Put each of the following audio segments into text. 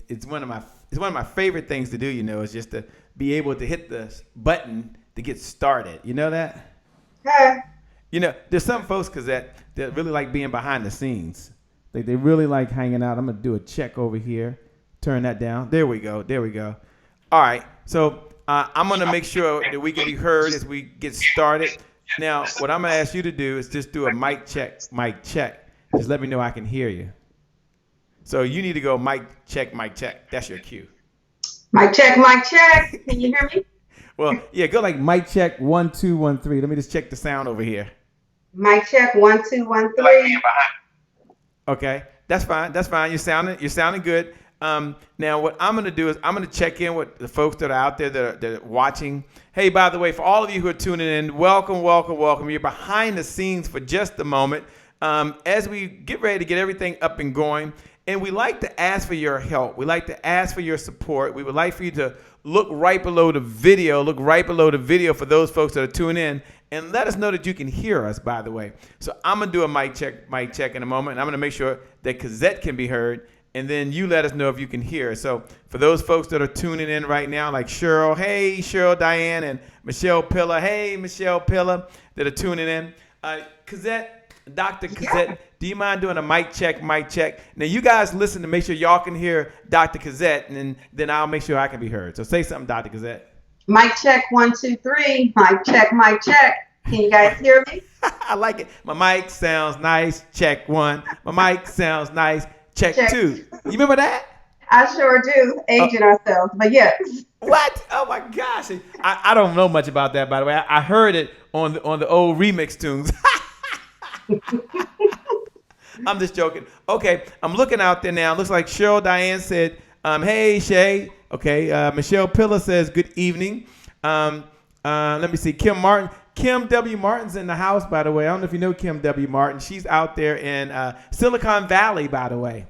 it's one of my favorite things to do. Is just to be able to hit the button to get started. You know that? Yeah. There's some folks that really like being behind the scenes. They really like hanging out. I'm gonna do a check over here. Turn that down. There we go. All right. So I'm gonna make sure that we can be heard as we get started. Now, what I'm gonna ask you to do is just do a mic check. Just let me know I can hear you. So you need to go mic check. That's your cue. Mic check. Can you hear me? Well, yeah, go like mic check 1 2 1 3. Let me just check the sound over here. Mic check 1 2 1 3. Okay, that's fine. You're sounding good. Now what I'm gonna do is I'm gonna check in with the folks that are out there that are watching. Hey, by the way, for all of you who are tuning in, welcome. You're behind the scenes for just a moment as we get ready to get everything up and going. And we like to ask for your help. We like to ask for your support. We would like for you to look right below the video for those folks that are tuning in, and let us know that you can hear us, by the way. So I'm going to do a mic check in a moment, and I'm going to make sure that Cozette can be heard, and then you let us know if you can hear us. So for those folks that are tuning in right now, like Cheryl, hey, Cheryl Diane, and Michelle Pillar, hey, Michelle Pillar, that are tuning in. Cozette, Dr. Cozette, do you mind doing a mic check? Now, you guys listen to make sure y'all can hear Dr. Cozette, and then I'll make sure I can be heard. So say something, Dr. Cozette. Mic check 1 2 3. Mic check. Can you guys hear me? I like it. My mic sounds nice. Check 1. My mic sounds nice. Check 2. You remember that? I sure do. Aging ourselves, but yes. What? Oh my gosh! I don't know much about that, by the way. I heard it on the old remix tunes. I'm just joking. Okay, I'm looking out there now. Looks like Cheryl Diane said, hey, Shay. Okay, Michelle Pillar says, good evening. Let me see. Kim W. Martin's in the house, by the way. I don't know if you know Kim W. Martin. She's out there in Silicon Valley, by the way.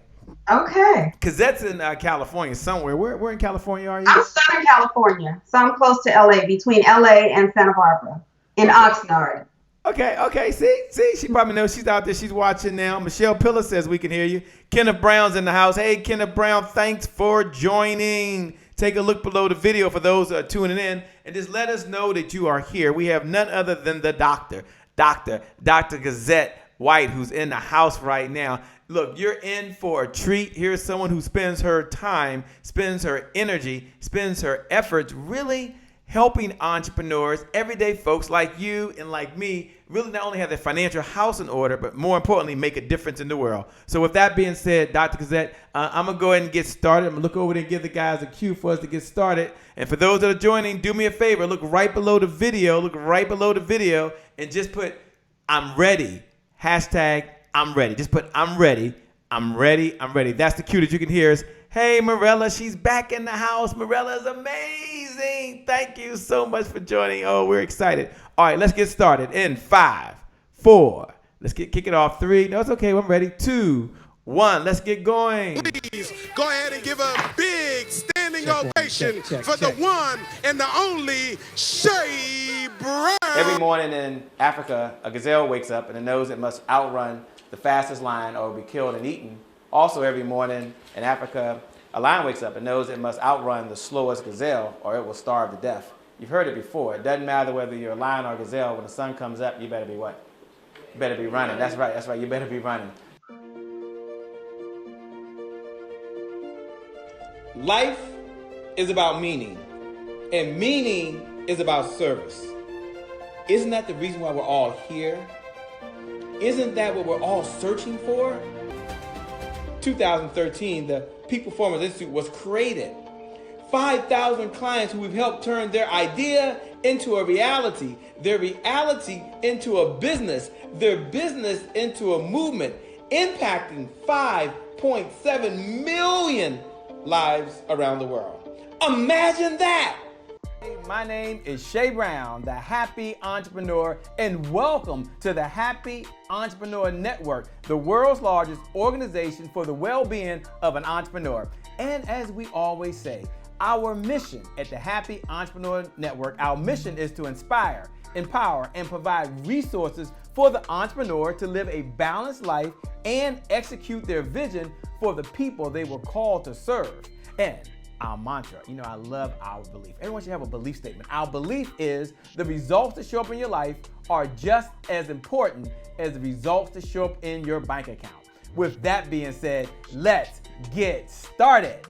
Okay. Cozette's in California somewhere. Where in California are you? I'm Southern California, so I'm close to LA, between LA and Santa Barbara, in Oxnard. Okay. See, she probably knows she's out there. She's watching now. Michelle Pillar says we can hear you. Kenneth Brown's in the house. Hey, Kenneth Brown, thanks for joining. Take a look below the video for those tuning in, and just let us know that you are here. We have none other than the Dr. Cozette White, who's in the house right now. Look, you're in for a treat. Here's someone who spends her time, spends her energy, spends her efforts really helping entrepreneurs, everyday folks like you and like me, really not only have their financial house in order, but more importantly, make a difference in the world. So with that being said, Dr. Cozette, I'm going to go ahead and get started. I'm going to look over there and give the guys a cue for us to get started. And for those that are joining, do me a favor. Look right below the video. And just put, I'm ready. Hashtag, I'm ready. Just put, I'm ready. That's the cue that you can hear us. Hey, Morella, she's back in the house. Morella is amazing. Thank you so much for joining. Oh, we're excited. All right, let's get started in 5, 4. Let's kick it off. 3. No, it's okay. I'm ready. 2, 1. Let's get going. Please go ahead and give a big standing ovation for the one and the only Shay Brown. Every morning in Africa, a gazelle wakes up and it knows it must outrun the fastest lion or be killed and eaten. Also, every morning in Africa, a lion wakes up and knows it must outrun the slowest gazelle or it will starve to death. You've heard it before. It doesn't matter whether you're a lion or a gazelle. When the sun comes up, you better be what? You better be running. That's right. You better be running. Life is about meaning, and meaning is about service. Isn't that the reason why we're all here? Isn't that what we're all searching for? 2013, the Peak Performance Institute was created. 5,000 clients who we've helped turn their idea into a reality, their reality into a business, their business into a movement, impacting 5.7 million lives around the world. Imagine that! My name is Shay Brown, the Happy Entrepreneur, and welcome to the Happy Entrepreneur Network, the world's largest organization for the well-being of an entrepreneur. And as we always say, our mission at the Happy Entrepreneur Network, our mission is to inspire, empower, and provide resources for the entrepreneur to live a balanced life and execute their vision for the people they were called to serve. And our mantra, I love our belief. Everyone should have a belief statement. Our belief is the results that show up in your life are just as important as the results that show up in your bank account. With that being said, let's get started.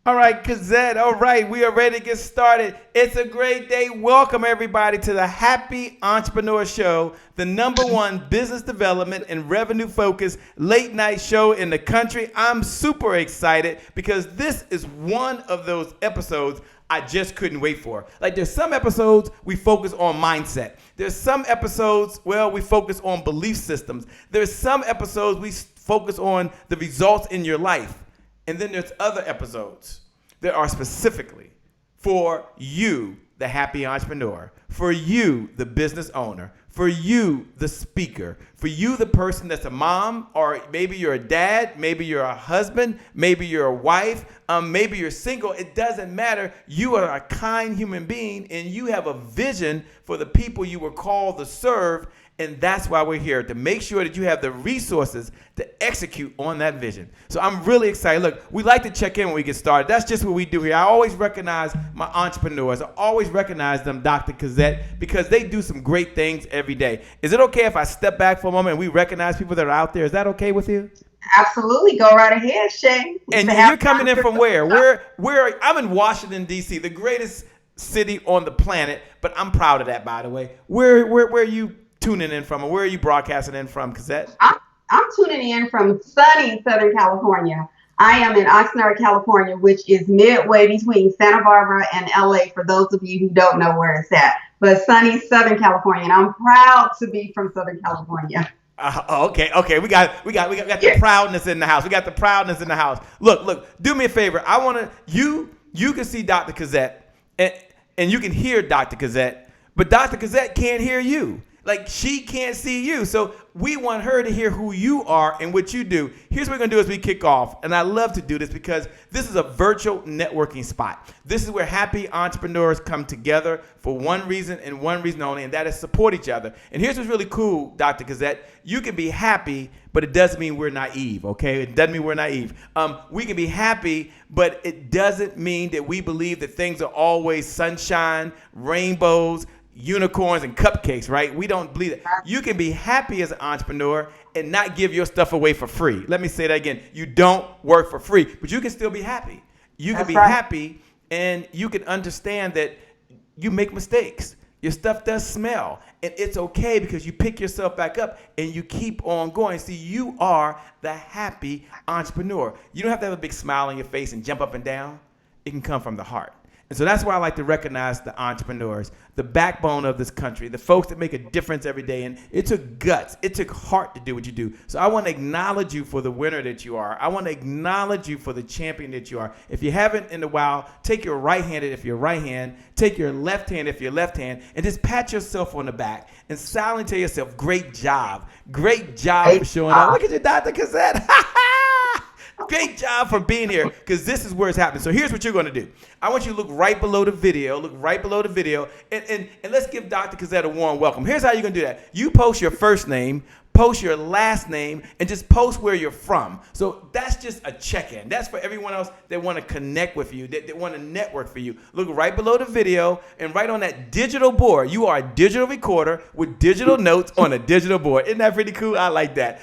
All right, Cozette. All right, we are ready to get started. It's a great day. Welcome, everybody, to the Happy Entrepreneur Show, the #1 business development and revenue-focused late-night show in the country. I'm super excited because this is one of those episodes I just couldn't wait for. Like, there's some episodes we focus on mindset. There's some episodes, we focus on belief systems. There's some episodes we focus on the results in your life. And then there's other episodes that are specifically for you, the happy entrepreneur, for you, the business owner, for you, the speaker, for you, the person that's a mom, or maybe you're a dad, maybe you're a husband, maybe you're a wife, maybe you're single. It doesn't matter. You are a kind human being, and you have a vision for the people you were called to serve. And that's why we're here, to make sure that you have the resources to execute on that vision. So I'm really excited. Look, we like to check in when we get started. That's just what we do here. I always recognize my entrepreneurs. I always recognize them, Dr. Cozette, because they do some great things every day. Is it okay if I step back for a moment and we recognize people that are out there? Is that okay with you? Absolutely. Go right ahead, Shay. And you're coming in from where? Where? I'm in Washington, D.C., the greatest city on the planet, but I'm proud of that, by the way. Where are you tuning in from, or where are you broadcasting in from, Cozette? I'm tuning in from sunny Southern California. I am in Oxnard, California, which is midway between Santa Barbara and LA, for those of you who don't know where it's at. But sunny Southern California, and I'm proud to be from Southern California. Okay. We got the proudness in the house. We got the proudness in the house. Look. Do me a favor. I want to. You can see Dr. Cozette, and you can hear Dr. Cozette, but Dr. Cozette can't hear you. Like, she can't see you. So we want her to hear who you are and what you do. Here's what we're going to do as we kick off. And I love to do this because this is a virtual networking spot. This is where happy entrepreneurs come together for one reason and one reason only, and that is support each other. And here's what's really cool, Dr. Cozette. You can be happy, but it doesn't mean we're naive, okay? It doesn't mean we're naive. We can be happy, but it doesn't mean that we believe that things are always sunshine, rainbows, unicorns, and cupcakes, right? We don't believe it. You can be happy as an entrepreneur and not give your stuff away for free. Let me say that again. You don't work for free, but you can still be happy. You can be happy, and you can understand that you make mistakes. Your stuff does smell, and it's okay because you pick yourself back up and you keep on going. See, you are the happy entrepreneur. You don't have to have a big smile on your face and jump up and down. It can come from the heart. And so that's why I like to recognize the entrepreneurs, the backbone of this country, the folks that make a difference every day. And it took guts. It took heart to do what you do. So I want to acknowledge you for the winner that you are. I want to acknowledge you for the champion that you are. If you haven't in a while, take your right hand if you're right hand, take your left hand if you're left hand, and just pat yourself on the back and silently tell yourself, great job. Great job for showing up. Look at you, Dr. Cozette. Great job for being here, because this is where it's happening. So here's what you're going to do. I want you to look right below the video. And let's give Dr. Cozette a warm welcome. Here's how you're going to do that. You post your first name, post your last name, and just post where you're from. So that's just a check-in. That's for everyone else that want to connect with you, that want to network for you. Look right below the video, and right on that digital board. You are a digital recorder with digital notes on a digital board. Isn't that pretty cool? I like that.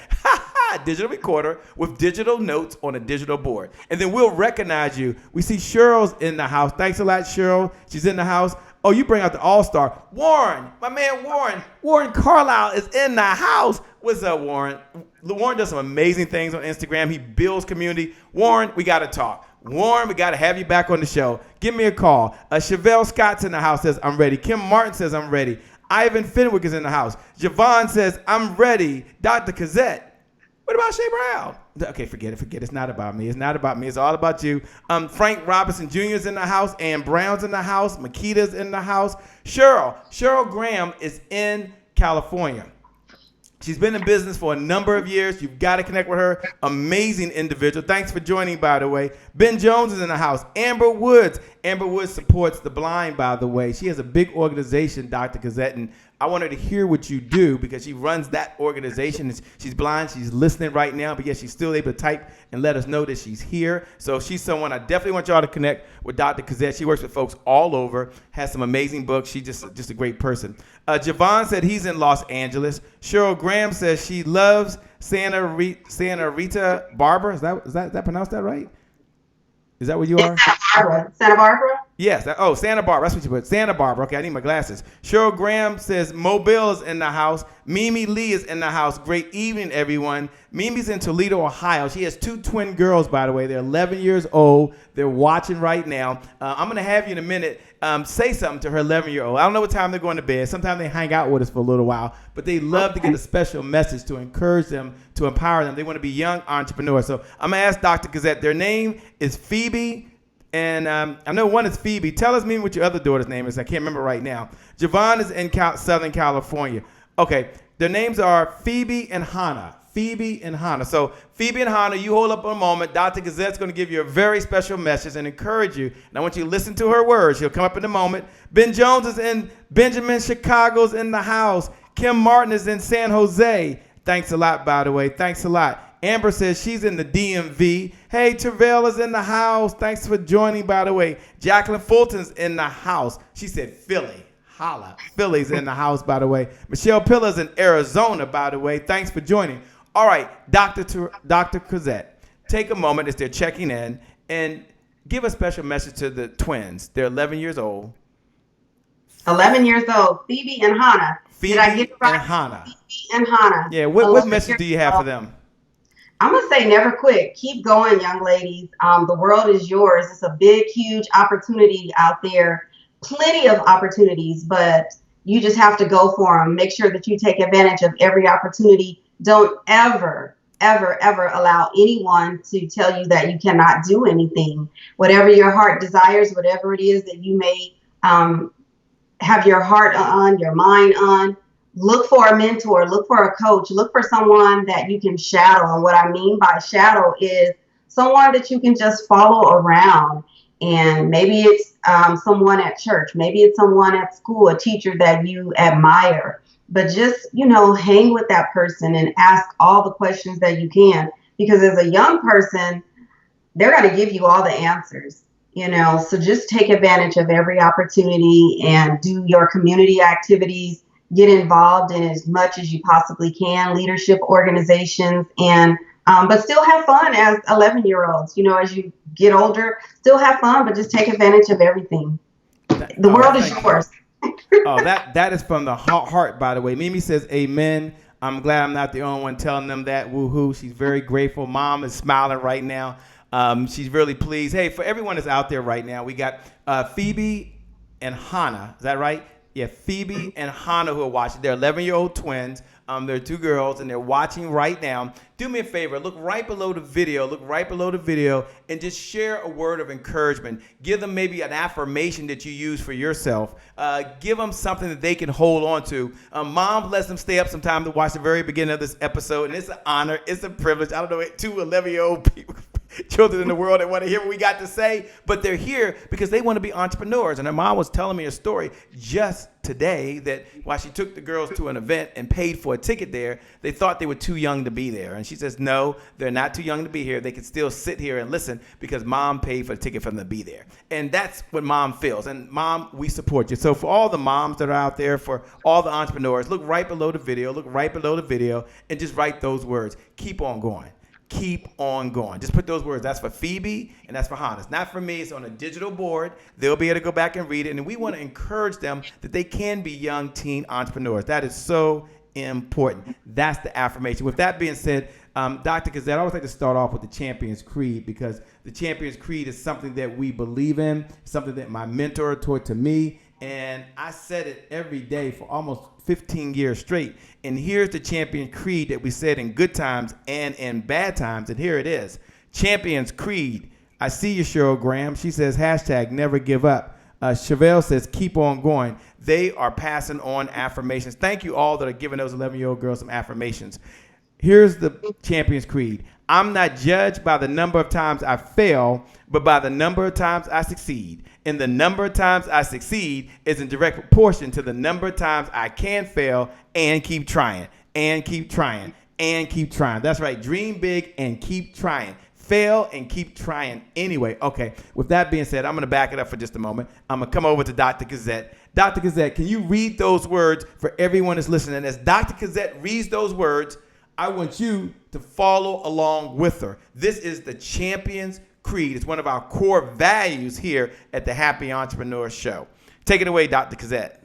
Digital recorder with digital notes on a digital board. And then we'll recognize you. We see Cheryl's in the house. Thanks a lot, Cheryl. She's in the house. Oh, you bring out the all-star. Warren, my man Warren. Warren Carlisle is in the house. What's up, Warren? Warren does some amazing things on Instagram. He builds community. Warren, we got to talk. Warren, we got to have you back on the show. Give me a call. Chevelle Scott's in the house, says, I'm ready. Kim Martin says, I'm ready. Ivan Fenwick is in the house. Javon says, I'm ready. Dr. Cozette. What about Shay Brown? Okay, forget it. It's not about me. It's all about you. Frank Robinson Jr. is in the house. Ann Brown's in the house. Makita's in the house. Cheryl Graham is in California. She's been in business for a number of years. You've got to connect with her. Amazing individual. Thanks for joining, by the way. Ben Jones is in the house. Amber Woods. Amber Woods supports the blind, by the way. She has a big organization, Dr. Cozette, and I want her to hear what you do because she runs that organization. She's blind. She's listening right now, but yet she's still able to type and let us know that she's here. So she's someone I definitely want y'all to connect with Dr. Cozette. She works with folks all over, has some amazing books. She's just a great person. Javon said he's in Los Angeles. Cheryl Graham says she loves Santa Rita Barbara. Is that pronounced that right? Is that where you are? Santa Barbara? Yes. Santa Barbara. That's what you put. Santa Barbara. Okay, I need my glasses. Cheryl Graham says Mobile is in the house. Mimi Lee is in the house. Great evening, everyone. Mimi's in Toledo, Ohio. She has 2 twin girls, by the way. They're 11 years old. They're watching right now. I'm going to have you in a minute say something to her 11-year-old. I don't know what time they're going to bed. Sometimes they hang out with us for a little while, but they love to get a special message to encourage them, to empower them. They want to be young entrepreneurs. So I'm going to ask Dr. Cozette. Their name is Phoebe, and I know one is Phoebe. Tell us what your other daughter's name is. I can't remember right now. Javon is in Southern California. Okay, their names are Phoebe and Hannah. Phoebe and Hannah. So Phoebe and Hannah, you hold up a moment. Dr. Cozette's going to give you a very special message and encourage you. And I want you to listen to her words. She'll come up in a moment. Ben Jones is in Benjamin. Chicago's in the house. Kim Martin is in San Jose. Thanks a lot, by the way. Thanks a lot. Amber says she's in the DMV. Hey, Terrell is in the house. Thanks for joining, by the way. Jacqueline Fulton's in the house. She said Philly. Holla. Philly's in the house, by the way. Michelle Pillar's in Arizona, by the way. Thanks for joining. All right, Dr. Cozette, take a moment as they're checking in and give a special message to the twins. They're 11 years old. 11 years old. Phoebe and Hannah. Phoebe Did I get it right? and Hannah. Phoebe and Hannah. Yeah, what message do you have for them? I'm going to say never quit. Keep going, young ladies. The world is yours. It's a big, huge opportunity out there. Plenty of opportunities, but you just have to go for them. Make sure that you take advantage of every opportunity. Don't ever, ever, ever allow anyone to tell you that you cannot do anything. Whatever your heart desires, whatever it is that you may have your heart on, your mind on, look for a mentor, look for a coach, look for someone that you can shadow. And what I mean by shadow is someone that you can just follow around. And maybe it's someone at church, maybe it's someone at school, a teacher that you admire. But just, hang with that person and ask all the questions that you can. Because as a young person, they're going to give you all the answers, So just take advantage of every opportunity and do your community activities. Get involved in as much as you possibly can, leadership organizations, and but still have fun as 11-year-olds. As you get older, still have fun, but just take advantage of everything. The world is yours. That is from the heart, by the way. Mimi says, amen. I'm glad I'm not the only one telling them that. Woohoo. She's very grateful. Mom is smiling right now. She's really pleased. Hey, for everyone that's out there right now, we got Phoebe and Hannah. Is that right? Yeah, Phoebe and Hannah who are watching. They're 11-year-old twins. They're 2 girls, and they're watching right now. Do me a favor. Look right below the video, and just share a word of encouragement. Give them maybe an affirmation that you use for yourself. Give them something that they can hold on to. Mom lets them stay up sometime to watch the very beginning of this episode, and it's an honor. It's a privilege. I don't know, 2 11-year-old people. Children in the world that want to hear what we got to say, but they're here because they want to be entrepreneurs. And her mom was telling me a story just today that while she took the girls to an event and paid for a ticket there, they thought they were too young to be there. And she says, no, they're not too young to be here. They can still sit here and listen because mom paid for the ticket for them to be there. And that's what mom feels. And mom, we support you. So for all the moms that are out there, for all the entrepreneurs, look right below the video, and just write those words. Keep on going. Keep on going. Just put those words. That's for Phoebe and that's for Hannah. It's not for me. It's on a digital board. They'll be able to go back and read it. And we want to encourage them that they can be young teen entrepreneurs. That is so important. That's the affirmation. With that being said, Dr. Cozette, I always like to start off with the Champion's Creed because the Champion's Creed is something that we believe in, something that my mentor taught to me. And I said it every day for almost 15 years straight. And here's the Champion Creed that we said in good times and in bad times. And here it is. Champion's Creed. I see you, Cheryl Graham. She says, hashtag never give up. Chevelle says, keep on going. They are passing on affirmations. Thank you all that are giving those 11-year-old girls some affirmations. Here's the Champion's Creed. I'm not judged by the number of times I fail, but by the number of times I succeed. And the number of times I succeed is in direct proportion to the number of times I can fail and keep trying, and keep trying, and keep trying. That's right. Dream big and keep trying. Fail and keep trying anyway. Okay, with that being said, I'm going to back it up for just a moment. I'm going to come over to Dr. Cozette. Dr. Cozette, can you read those words for everyone that's listening? As Dr. Cozette reads those words, I want you to follow along with her. This is the Champion's Creed. It's one of our core values here at the Happy Entrepreneur Show. Take it away, Dr. Cozette.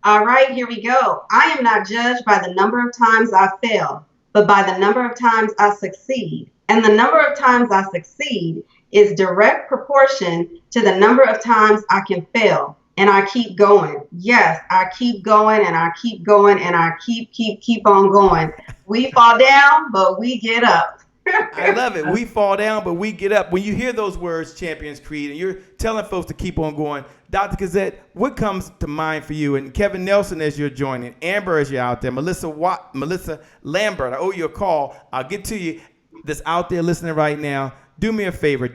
All right, here we go. I am not judged by the number of times I fail, but by the number of times I succeed. And the number of times I succeed is direct proportion to the number of times I can fail. And I keep going. Yes, I keep going and I keep going and I keep on going. We fall down, but we get up. I love it. We fall down, but we get up. When you hear those words, Champions Creed, and you're telling folks to keep on going, Dr. Cozette, what comes to mind for you? And Kevin Nelson, as you're joining, Amber, as you're out there, Melissa Lambert, I owe you a call. I'll get to you. That's out there listening right now. Do me a favor.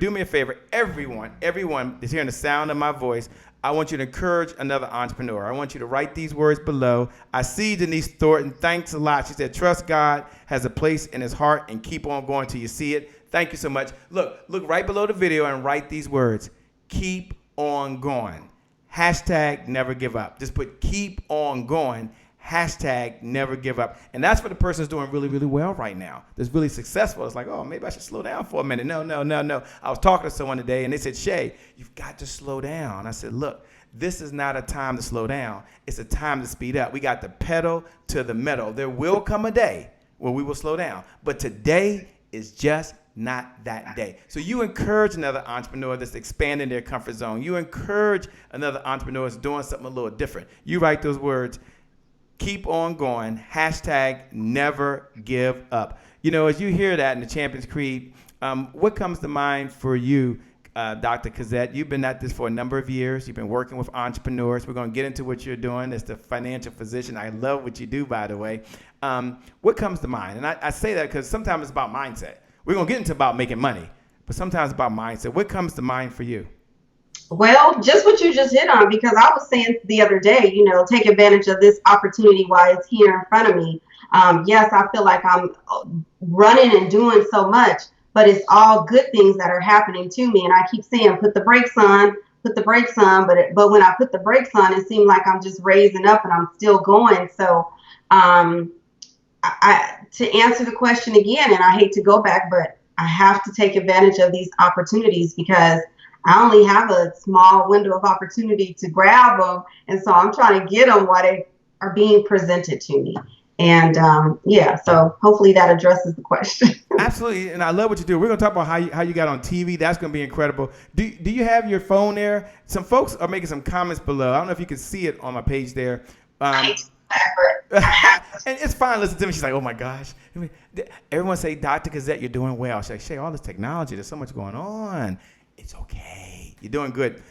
Everyone is hearing the sound of my voice. I want you to encourage another entrepreneur. I want you to write these words below. I see Denise Thornton. Thanks a lot. She said, trust God has a place in his heart and keep on going till you see it. Thank you so much. Look right below the video and write these words. Keep on going. Hashtag never give up. Just put keep on going. Hashtag never give up. And that's for the person who's doing really, really well right now. That's really successful. It's like, oh, maybe I should slow down for a minute. No. I was talking to someone today and they said, Shay, you've got to slow down. I said, look, this is not a time to slow down. It's a time to speed up. We got the pedal to the metal. There will come a day where we will slow down. But today is just not that day. So you encourage another entrepreneur that's expanding their comfort zone. You encourage another entrepreneur that's doing something a little different. You write those words. Keep on going. Hashtag never give up. You know, as you hear that in the Champions Creed, what comes to mind for you, Dr. Cozette? You've been at this for a number of years. You've been working with entrepreneurs. We're going to get into what you're doing as the financial physician. I love what you do, by the way. What comes to mind? And I say that because sometimes it's about mindset. We're going to get into about making money, but sometimes it's about mindset. What comes to mind for you? Well, just what you just hit on, because I was saying the other day, take advantage of this opportunity while it's here in front of me. Yes, I feel like I'm running and doing so much, but it's all good things that are happening to me. And I keep saying, put the brakes on. But when I put the brakes on, it seemed like I'm just raising up and I'm still going. So to answer the question again, and I hate to go back, but I have to take advantage of these opportunities because I only have a small window of opportunity to grab them. And so I'm trying to get them while they are being presented to me. And so hopefully that addresses the question. Absolutely. And I love what you do. We're going to talk about how you got on TV. That's going to be incredible. Do you have your phone there? Some folks are making some comments below. I don't know if you can see it on my page there. And it's fine. Listen to me. She's like, oh my gosh. Everyone say, Dr. Cozette, you're doing well. She's like, Shay, all this technology, there's so much going on. It's okay. You're doing good.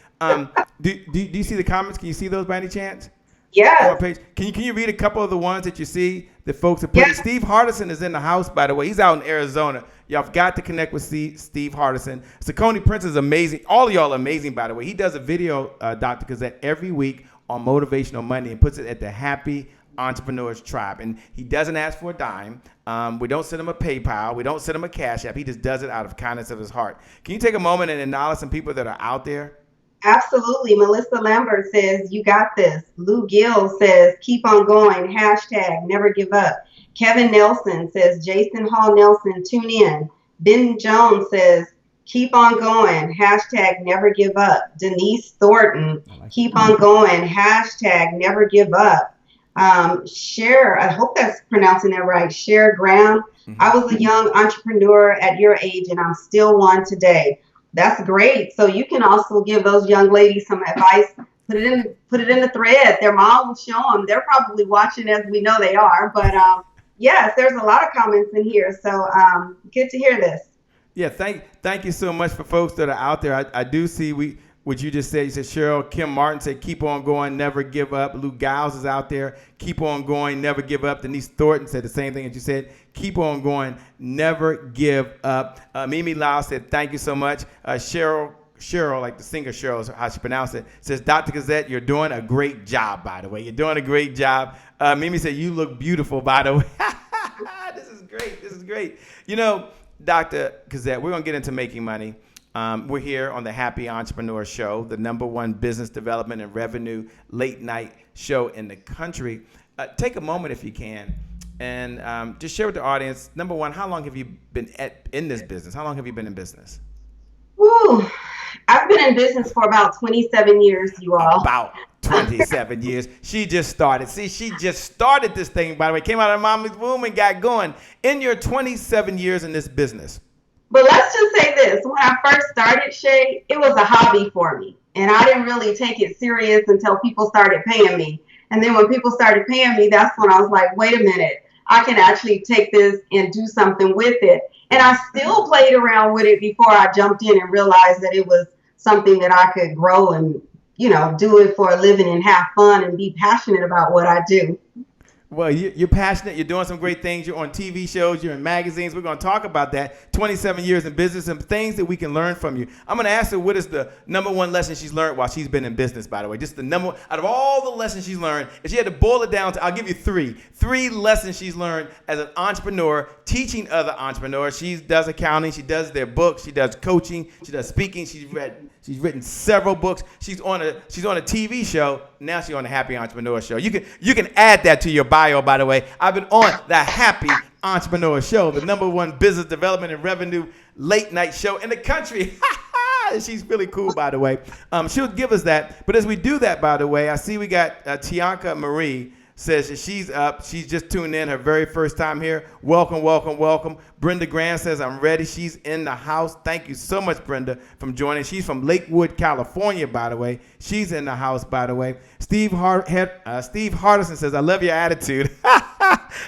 Do you see the comments? Can you see those by any chance? Yeah. Can you read a couple of the ones that you see that folks have put? Yeah. Steve Hardison is in the house, by the way. He's out in Arizona. Y'all have got to connect with Steve Hardison. Saucony Prince is amazing. All of y'all are amazing, by the way. He does a video, Dr. Cozette, every week on Motivational Monday and puts it at the Happy Entrepreneurs Tribe. And he doesn't ask for a dime. We don't send him a PayPal. We don't send him a Cash App. He just does it out of kindness of his heart. Can you take a moment and acknowledge some people that are out there? Absolutely. Melissa Lambert says, you got this. Lou Gill says, keep on going. Hashtag never give up. Kevin Nelson says, Jason Hall Nelson, tune in. Ben Jones says, keep on going. Hashtag never give up. Denise Thornton, keep on going. Hashtag never give up. Cher, I hope that's pronouncing that right. Cher Graham. Mm-hmm. I was a young entrepreneur at your age and I'm still one today. That's great. So you can also give those young ladies some advice. Put it in the thread. Their mom will show them. They're probably watching, as we know they are. But yes, there's a lot of comments in here. So good to hear this. Yeah, thank you so much for folks that are out there. I do see what you just said. You said Cheryl Kim Martin said, keep on going, never give up. Lou Giles is out there. Keep on going, never give up. Denise Thornton said the same thing as you said. Keep on going. Never give up. Mimi Lau said, thank you so much. Cheryl, like the singer Cheryl is how she pronounced it, says, Dr. Cozette, you're doing a great job, by the way. You're doing a great job. Mimi said, you look beautiful, by the way. This is great. This is great. You know, Dr. Cozette, we're going to get into making money. We're here on the Happy Entrepreneur Show, the #1 business development and revenue late night show in the country. Take a moment if you can and just share with the audience, number one, how long have you been in this business? How long have you been in business? Woo. I've been in business for about 27 years, you all. About 27 years. She just started. See, she just started this thing, by the way. Came out of her mommy's womb and got going. In your 27 years in this business. But let's just say this. When I first started, Shay, it was a hobby for me. And I didn't really take it serious until people started paying me. And then when people started paying me, that's when I was like, wait a minute. I can actually take this and do something with it. And I still played around with it before I jumped in and realized that it was something that I could grow and, you know, do it for a living and have fun and be passionate about what I do. Well, you're passionate. You're doing some great things. You're on TV shows. You're in magazines. We're going to talk about that. 27 years in business and things that we can learn from you. I'm going to ask her what is the #1 lesson she's learned while she's been in business, by the way. Just the number out of all the lessons she's learned. If she had to boil it down to, I'll give you three lessons she's learned as an entrepreneur, teaching other entrepreneurs. She does accounting. She does their books. She does coaching. She does speaking. She's written several books. She's on a TV show. Now she's on the Happy Entrepreneur Show. You can add that to your bio, by the way. I've been on the Happy Entrepreneur Show, the #1 business development and revenue late night show in the country. She's really cool, by the way. She'll give us that. But as we do that, by the way, I see we got Tianka Marie says that she's up. She's just tuned in, her very first time here. Welcome, welcome, welcome. Brenda Grant says, I'm ready. She's in the house. Thank you so much, Brenda, for joining. She's from Lakewood, California, by the way. She's in the house, by the way. Steve Hardison says, I love your attitude.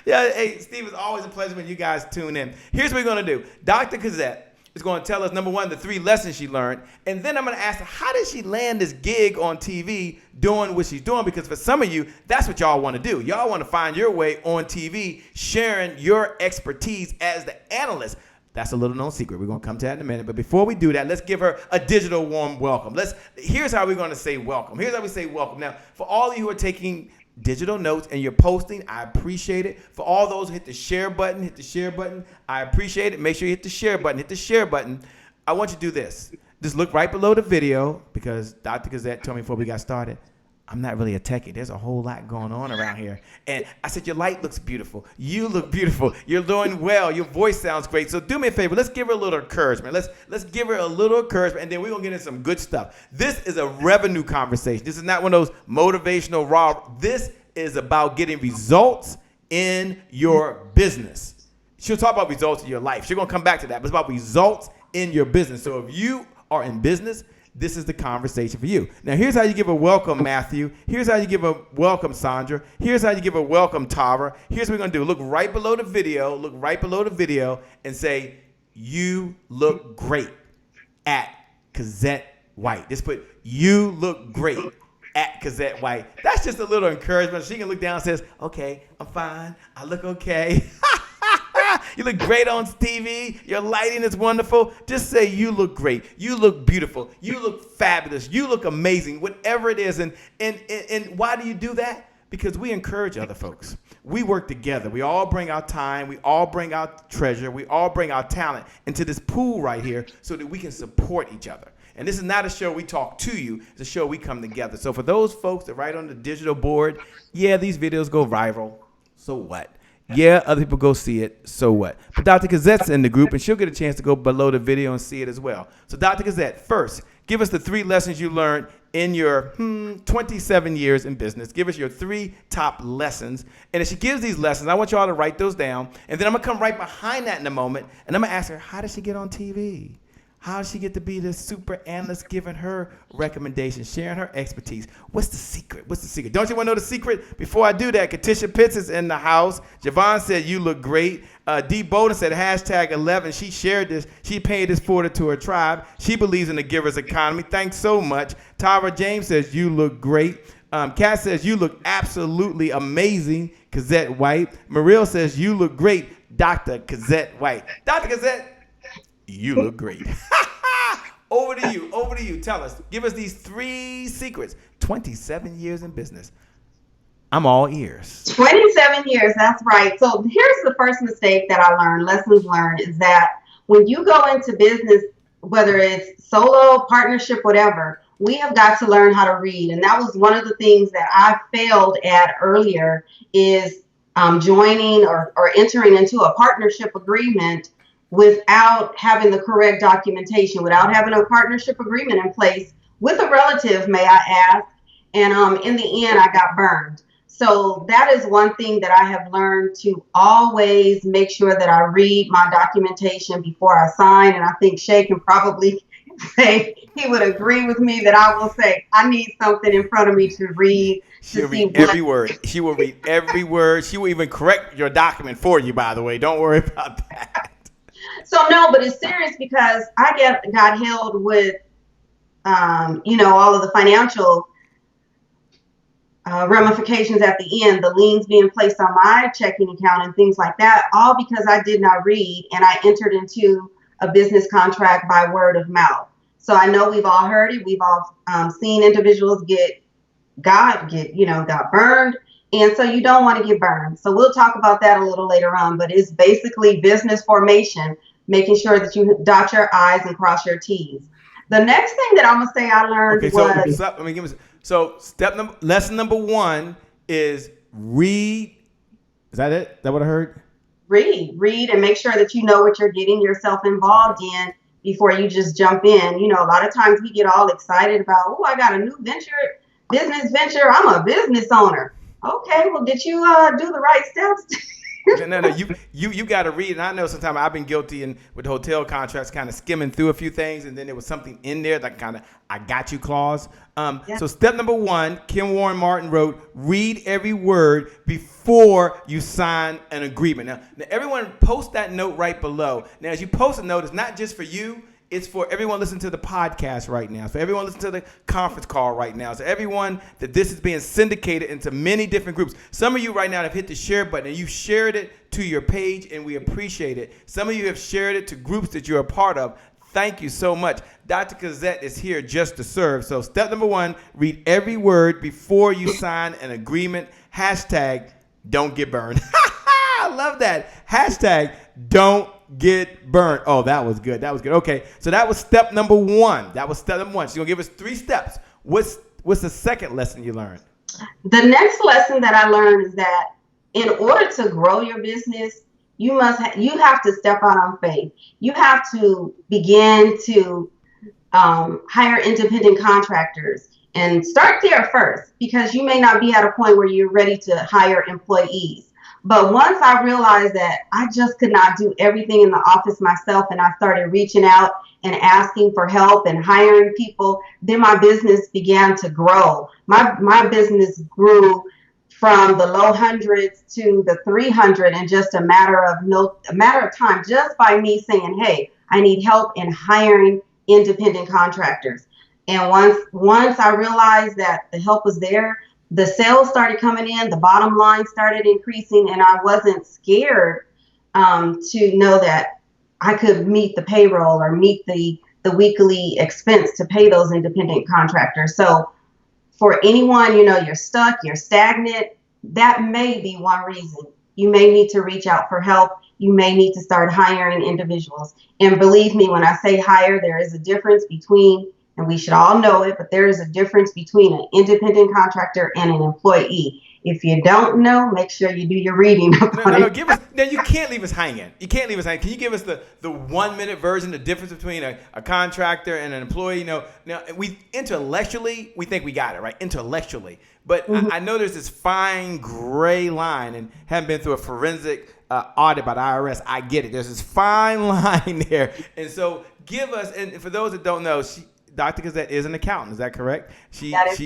Yeah, hey, Steve, it's always a pleasure when you guys tune in. Here's what we're going to do. Dr. Cozette is going to tell us, #1, the 3 lessons she learned. And then I'm going to ask her, how did she land this gig on TV doing what she's doing? Because for some of you, that's what y'all want to do. Y'all want to find your way on TV, sharing your expertise as the analyst. That's a little known secret. We're going to come to that in a minute. But before we do that, let's give her a digital warm welcome. Here's how we're going to say welcome. Here's how we say welcome. Now, for all of you who are taking digital notes and you're posting, I appreciate it. For all those, hit the share button, I appreciate it. Make sure you hit the share button, I want you to do this. Just look right below the video, because Dr. Cozette told me before we got started, I'm not really a techie. There's a whole lot going on around here. And I said, your light looks beautiful. You look beautiful. You're doing well. Your voice sounds great. So do me a favor. Let's give her a little encouragement. Let's give her a little encouragement, and then we're going to get into some good stuff. This is a revenue conversation. This is not one of those motivational raw. This is about getting results in your business. She'll talk about results in your life. She's going to come back to that. But it's about results in your business. So if you are in business, this is the conversation for you. Now, here's how you give a welcome, Matthew. Here's how you give a welcome, Sandra. Here's how you give a welcome, Tara. Here's what we're going to do. Look right below the video, and say, you look great at Cozette White. Just put, you look great at Cozette White. That's just a little encouragement. She can look down and says, okay, I'm fine. I look okay. You look great on TV. Your lighting is wonderful. Just say you look great. You look beautiful. You look fabulous. You look amazing. Whatever it is. And why do you do that? Because we encourage other folks. We work together. We all bring our time. We all bring our treasure. We all bring our talent into this pool right here so that we can support each other. And this is not a show we talk to you. It's a show we come together. So for those folks that write on the digital board, yeah, these videos go viral. So what? Yeah, other people go see it. So what? But Dr. Cozette's in the group, and she'll get a chance to go below the video and see it as well. So Dr. Cozette, first, give us the 3 lessons you learned in your 27 years in business. Give us your 3 top lessons. And if she gives these lessons, I want you all to write those down. And then I'm going to come right behind that in a moment, and I'm going to ask her, how did she get on TV? How did she get to be this super analyst, giving her recommendations, sharing her expertise? What's the secret? Don't you want to know the secret? Before I do that, Katisha Pitts is in the house. Javon said, you look great. Dee Bowden said, #11. She shared this. She paid this forward to her tribe. She believes in the giver's economy. Thanks so much. Tyra James says, you look great. Kat says, you look absolutely amazing, Cozette White. Mariel says, you look great. Dr. Cozette White. Dr. Cozette, you look great. Over to you. Tell us. Give us these 3 secrets. 27 years in business. I'm all ears. 27 years, that's right. So here's the first mistake that I learned, lessons learned, is that when you go into business, whether it's solo, partnership, whatever, we have got to learn how to read. And that was one of the things that I failed at earlier is joining or entering into a partnership agreement without having the correct documentation, without having a partnership agreement in place with a relative, may I ask. And in the end, I got burned. So that is one thing that I have learned, to always make sure that I read my documentation before I sign. And I think Shay can probably say, he would agree with me that I will say, I need something in front of me to read. She'll read every word. She will read every word. She will even correct your document for you, by the way. Don't worry about that. So no, but it's serious because I got held with, all of the financial ramifications at the end, the liens being placed on my checking account and things like that, all because I did not read and I entered into a business contract by word of mouth. So I know we've all heard it. We've all seen individuals got burned. And so you don't want to get burned. So we'll talk about that a little later on, but it's basically business formation, making sure that you dot your I's and cross your T's. The next thing that I'm going to say I learned lesson number 1 is read. Is that it? Is that what I heard? Read and make sure that you know what you're getting yourself involved in before you just jump in. A lot of times we get all excited about, oh, I got a new business venture. I'm a business owner. Okay, well, did you do the right steps? No, you got to read. And I know sometimes I've been guilty with hotel contracts, kind of skimming through a few things, and then there was something in there that kind of I got you clause. So step number 1, Kim Warren Martin wrote, read every word before you sign an agreement. Now everyone post that note right below. Now, as you post a note, it's not just for you. It's for everyone listening to the podcast right now. For everyone listening to the conference call right now. So everyone that this is being syndicated into many different groups. Some of you right now have hit the share button and you've shared it to your page, and we appreciate it. Some of you have shared it to groups that you're a part of. Thank you so much. Dr. Cozette is here just to serve. So step number 1, read every word before you sign an agreement. Hashtag don't get burned. I love that. Hashtag don't get burned. Oh, that was good. Okay, so that was step number 1. She's going to give us 3 steps. What's the second lesson you learned? The next lesson that I learned is that in order to grow your business, you have to step out on faith. You have to begin to hire independent contractors and start there first, because you may not be at a point where you're ready to hire employees. But once I realized that I just could not do everything in the office myself, and I started reaching out and asking for help and hiring people, then my business began to grow. My business grew from the low hundreds to the 300 in just a matter of time, just by me saying, hey, I need help in hiring independent contractors. And once I realized that the help was there, the sales started coming in, the bottom line started increasing, and I wasn't scared to know that I could meet the payroll or meet the weekly expense to pay those independent contractors. So for anyone, you're stuck, you're stagnant, that may be one reason. You may need to reach out for help. You may need to start hiring individuals. And believe me, when I say hire, there is a difference between, and we should all know it, but there is a difference between an independent contractor and an employee. If you don't know, make sure you do your reading. No, give us. Now you can't leave us hanging. Can you give us the 1-minute version, the difference between a contractor and an employee? Now we intellectually we think we got it right, intellectually, but I know there's this fine gray line, and having been through a forensic audit by the IRS, I get it. There's this fine line there, and so give us. And for those that don't know, Dr. Cozette is an accountant. Is that correct? She has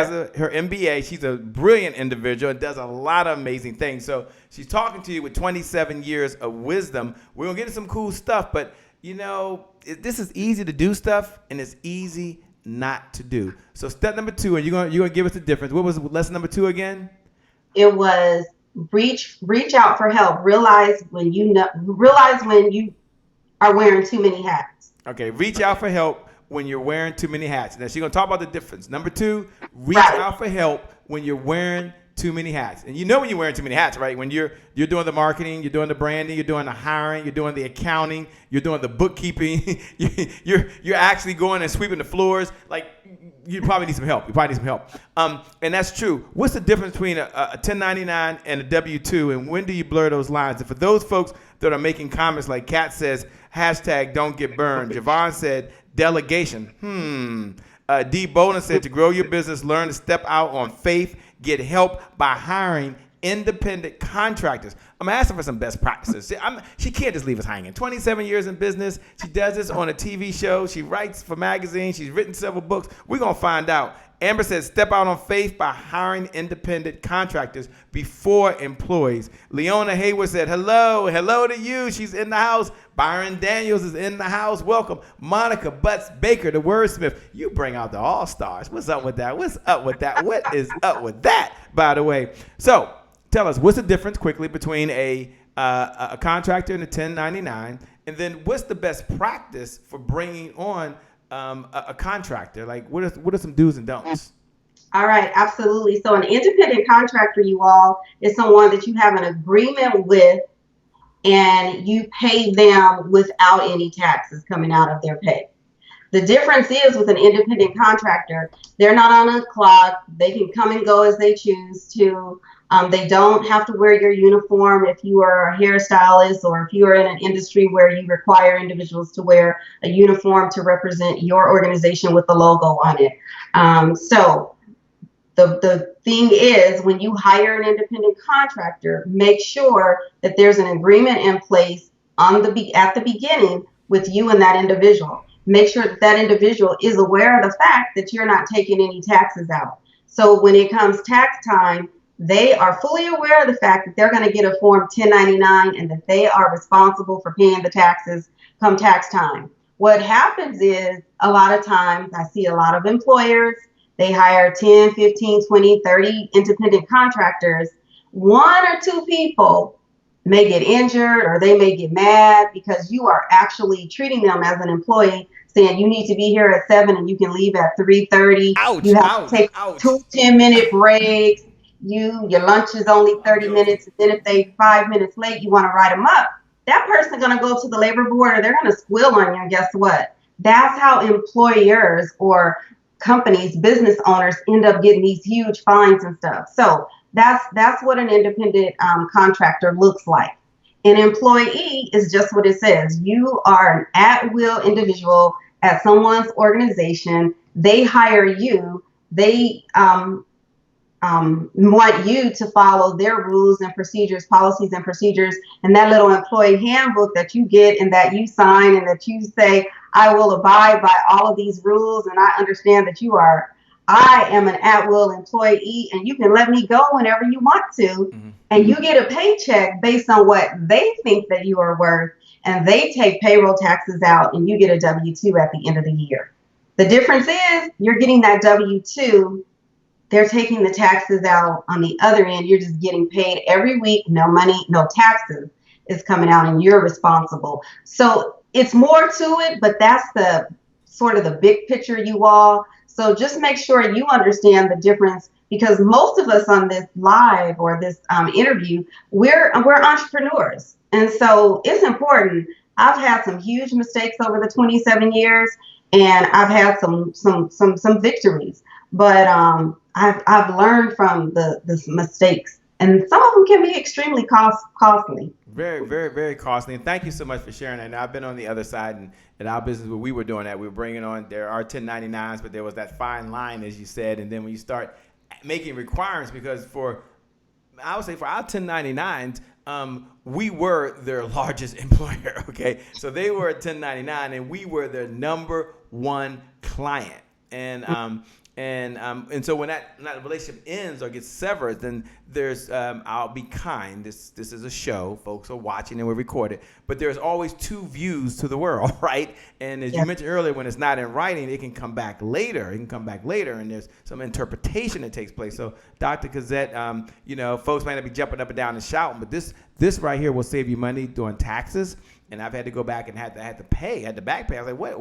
her MBA. She's a brilliant individual and does a lot of amazing things. So she's talking to you with 27 years of wisdom. We're going to get into some cool stuff, but this is easy to do stuff and it's easy not to do. So step number 2, and you're going to give us the difference. What was lesson number 2 again? It was reach out for help. Realize when you are wearing too many hats. Okay, reach out for help when you're wearing too many hats. Now she's gonna talk about the difference. Number 2, reach out for help when you're wearing too many hats. And you know when you're wearing too many hats, right? When you're doing the marketing, you're doing the branding, you're doing the hiring, you're doing the accounting, you're doing the bookkeeping, you're actually going and sweeping the floors. Like, you probably need some help. And that's true. What's the difference between a 1099 and a W-2, and when do you blur those lines? And for those folks that are making comments like Kat says, hashtag don't get burned. Javon said delegation. D. Bolden said to grow your business, learn to step out on faith, get help by hiring independent contractors. I'm asking for some best practices. She can't just leave us hanging. 27 years in business. She does this on a TV show. She writes for magazines. She's written several books. We're going to find out. Amber says, step out on faith by hiring independent contractors before employees. Leona Hayward said, hello to you. She's in the house. Byron Daniels is in the house. Welcome. Monica Butts Baker, the wordsmith. You bring out the all-stars. What's up with that? What is up with that, by the way? So tell us, what's the difference quickly between a contractor and a 1099? And then what's the best practice for bringing on a contractor? Like, what are some do's and don'ts? All right, absolutely. So an independent contractor, you all, is someone that you have an agreement with, and you pay them without any taxes coming out of their pay. The difference is with an independent contractor, they're not on a clock. They can come and go as they choose to. They don't have to wear your uniform if you are a hairstylist, or if you are in an industry where you require individuals to wear a uniform to represent your organization with the logo on it. So the thing is, when you hire an independent contractor, make sure that there's an agreement in place at the beginning with you and that individual. Make sure that that individual is aware of the fact that you're not taking any taxes out. So when it comes tax time, they are fully aware of the fact that they're going to get a Form 1099 and that they are responsible for paying the taxes come tax time. What happens is, a lot of times I see a lot of employers, they hire 10, 15, 20, 30 independent contractors. 1 or 2 people may get injured, or they may get mad because you are actually treating them as an employee, saying you need to be here at 7 and you can leave at 3:30. You have to take 2 10-minute breaks. Your lunch is only 30 minutes. And then if they 5 minutes late, you want to write them up. That person's going to go to the labor board, or they're going to squill on you. And guess what? That's how employers or companies, business owners end up getting these huge fines and stuff. So that's what an independent contractor looks like. An employee is just what it says. You are an at-will individual at someone's organization. They hire you. They want you to follow their rules and procedures, policies and procedures, and that little employee handbook that you get and that you sign and that you say, I will abide by all of these rules, and I understand that I am an at-will employee, and you can let me go whenever you want to. Mm-hmm. And you get a paycheck based on what they think that you are worth, and they take payroll taxes out, and you get a W-2 at the end of the year. The difference is you're getting that W-2. They're taking the taxes out on the other end. You're just getting paid every week. No money, no taxes is coming out, and you're responsible. So it's more to it, but that's the sort of the big picture, you all. So just make sure you understand the difference, because most of us on this live or this interview, we're entrepreneurs. And so it's important. I've had some huge mistakes over the 27 years, and I've had some victories. But I've learned from the mistakes, and some of them can be extremely costly. Very, very, very costly. And thank you so much for sharing that. And I've been on the other side, and in our business where we were doing that, we were bringing on, there are 1099s, but there was that fine line, as you said. And then when you start making requirements, because I would say for our 1099s, we were their largest employer. Okay. So they were a 1099 and we were their number one client. And And so when that relationship ends or gets severed, then there's I'll be kind. This is a show, folks are watching and we record it. But there's always two views to the world, right? And as you mentioned earlier, when it's not in writing, it can come back later. It can come back later, and there's some interpretation that takes place. So Dr. Cozette, folks might not be jumping up and down and shouting, but this right here will save you money doing taxes. And I've had to go back and had to back pay. I was like,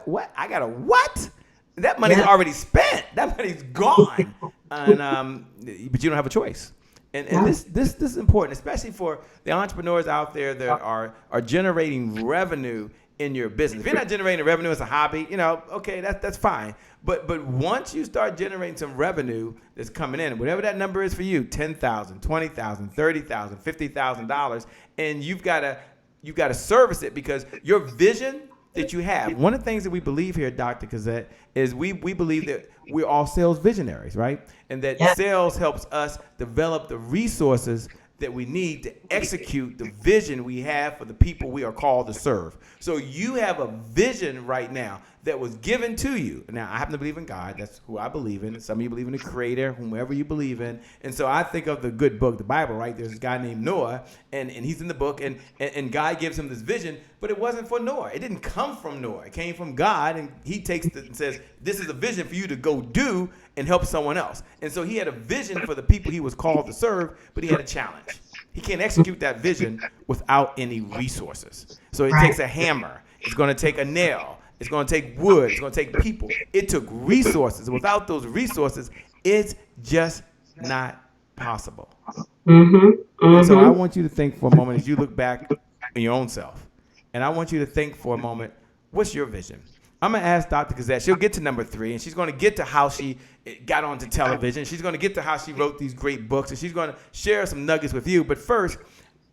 what? I got to what? That money's already spent. That money's gone. And but you don't have a choice. And this is important, especially for the entrepreneurs out there that are generating revenue in your business. If you're not generating revenue as a hobby, okay, that's fine. But once you start generating some revenue that's coming in, whatever that number is for you, $10,000, $20,000, $30,000, $50,000, and you've got to service it because your vision that you have. One of the things that we believe here, Dr. Cozette, is we believe that we're all sales visionaries, right? And that sales helps us develop the resources that we need to execute the vision we have for the people we are called to serve. So you have a vision right now that was given to you. Now, I happen to believe in God. That's who I believe in. Some of you believe in the Creator, whomever you believe in. And so I think of the good book, the Bible, right? There's a guy named Noah, and he's in the book, and God gives him this vision, but it wasn't for Noah. It didn't come from Noah. It came from God, and he takes it and says, this is a vision for you to go do and help someone else. And so he had a vision for the people he was called to serve, but he had a challenge. He can't execute that vision without any resources. So it takes a hammer. It's going to take a nail. It's going to take wood. It's going to take people. It took resources. Without those resources, it's just not possible. So I want you to think for a moment as you look back in your own self. And I want you to think for a moment, what's your vision? I'm going to ask Dr. Cozette. She'll get to number 3, and she's going to get to how she got onto television. She's going to get to how she wrote these great books, and she's going to share some nuggets with you. But first,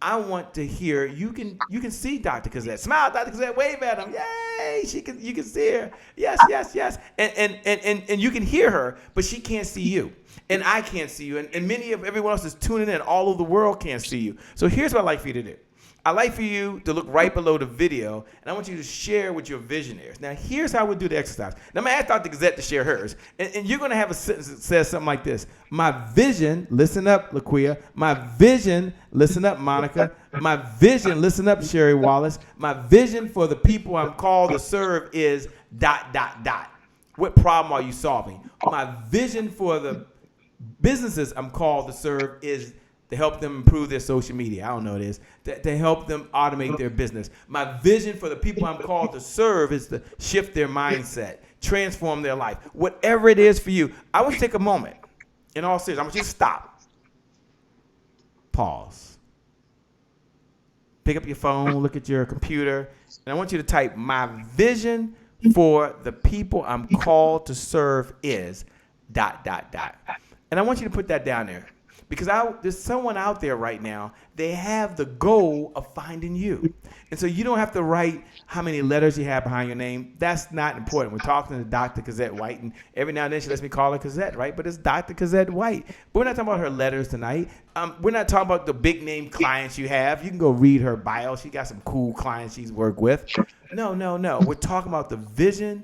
I want to hear, you can see Dr. Cozette. Smile, Dr. Cozette, wave at him. Yay, you can see her. Yes. And you can hear her, but she can't see you. And I can't see you. And many of everyone else is tuning in. All over the world can't see you. So here's what I'd like for you to do. I'd like for you to look right below the video, and I want you to share what your vision is. Now, here's how we do the exercise. Now, I'm going to ask Dr. Cozette to share hers, and you're going to have a sentence that says something like this. My vision, listen up, LaQuia. My vision, listen up, Monica. My vision, listen up, Sherry Wallace. My vision for the people I'm called to serve is ... What problem are you solving? My vision for the businesses I'm called to serve is to help them improve their social media. I don't know what it is. To help them automate their business. My vision for the people I'm called to serve is to shift their mindset, transform their life. Whatever it is for you, I want you to take a moment. In all seriousness, I want you to stop. Pause. Pick up your phone, look at your computer, and I want you to type, my vision for the people I'm called to serve is ... And I want you to put that down there. Because there's someone out there right now, they have the goal of finding you. And so you don't have to write how many letters you have behind your name. That's not important. We're talking to Dr. Cozette White, and every now and then she lets me call her Cozette, right? But it's Dr. Cozette White. But we're not talking about her letters tonight. We're not talking about the big name clients you have. You can go read her bio. She got some cool clients she's worked with. No. We're talking about the vision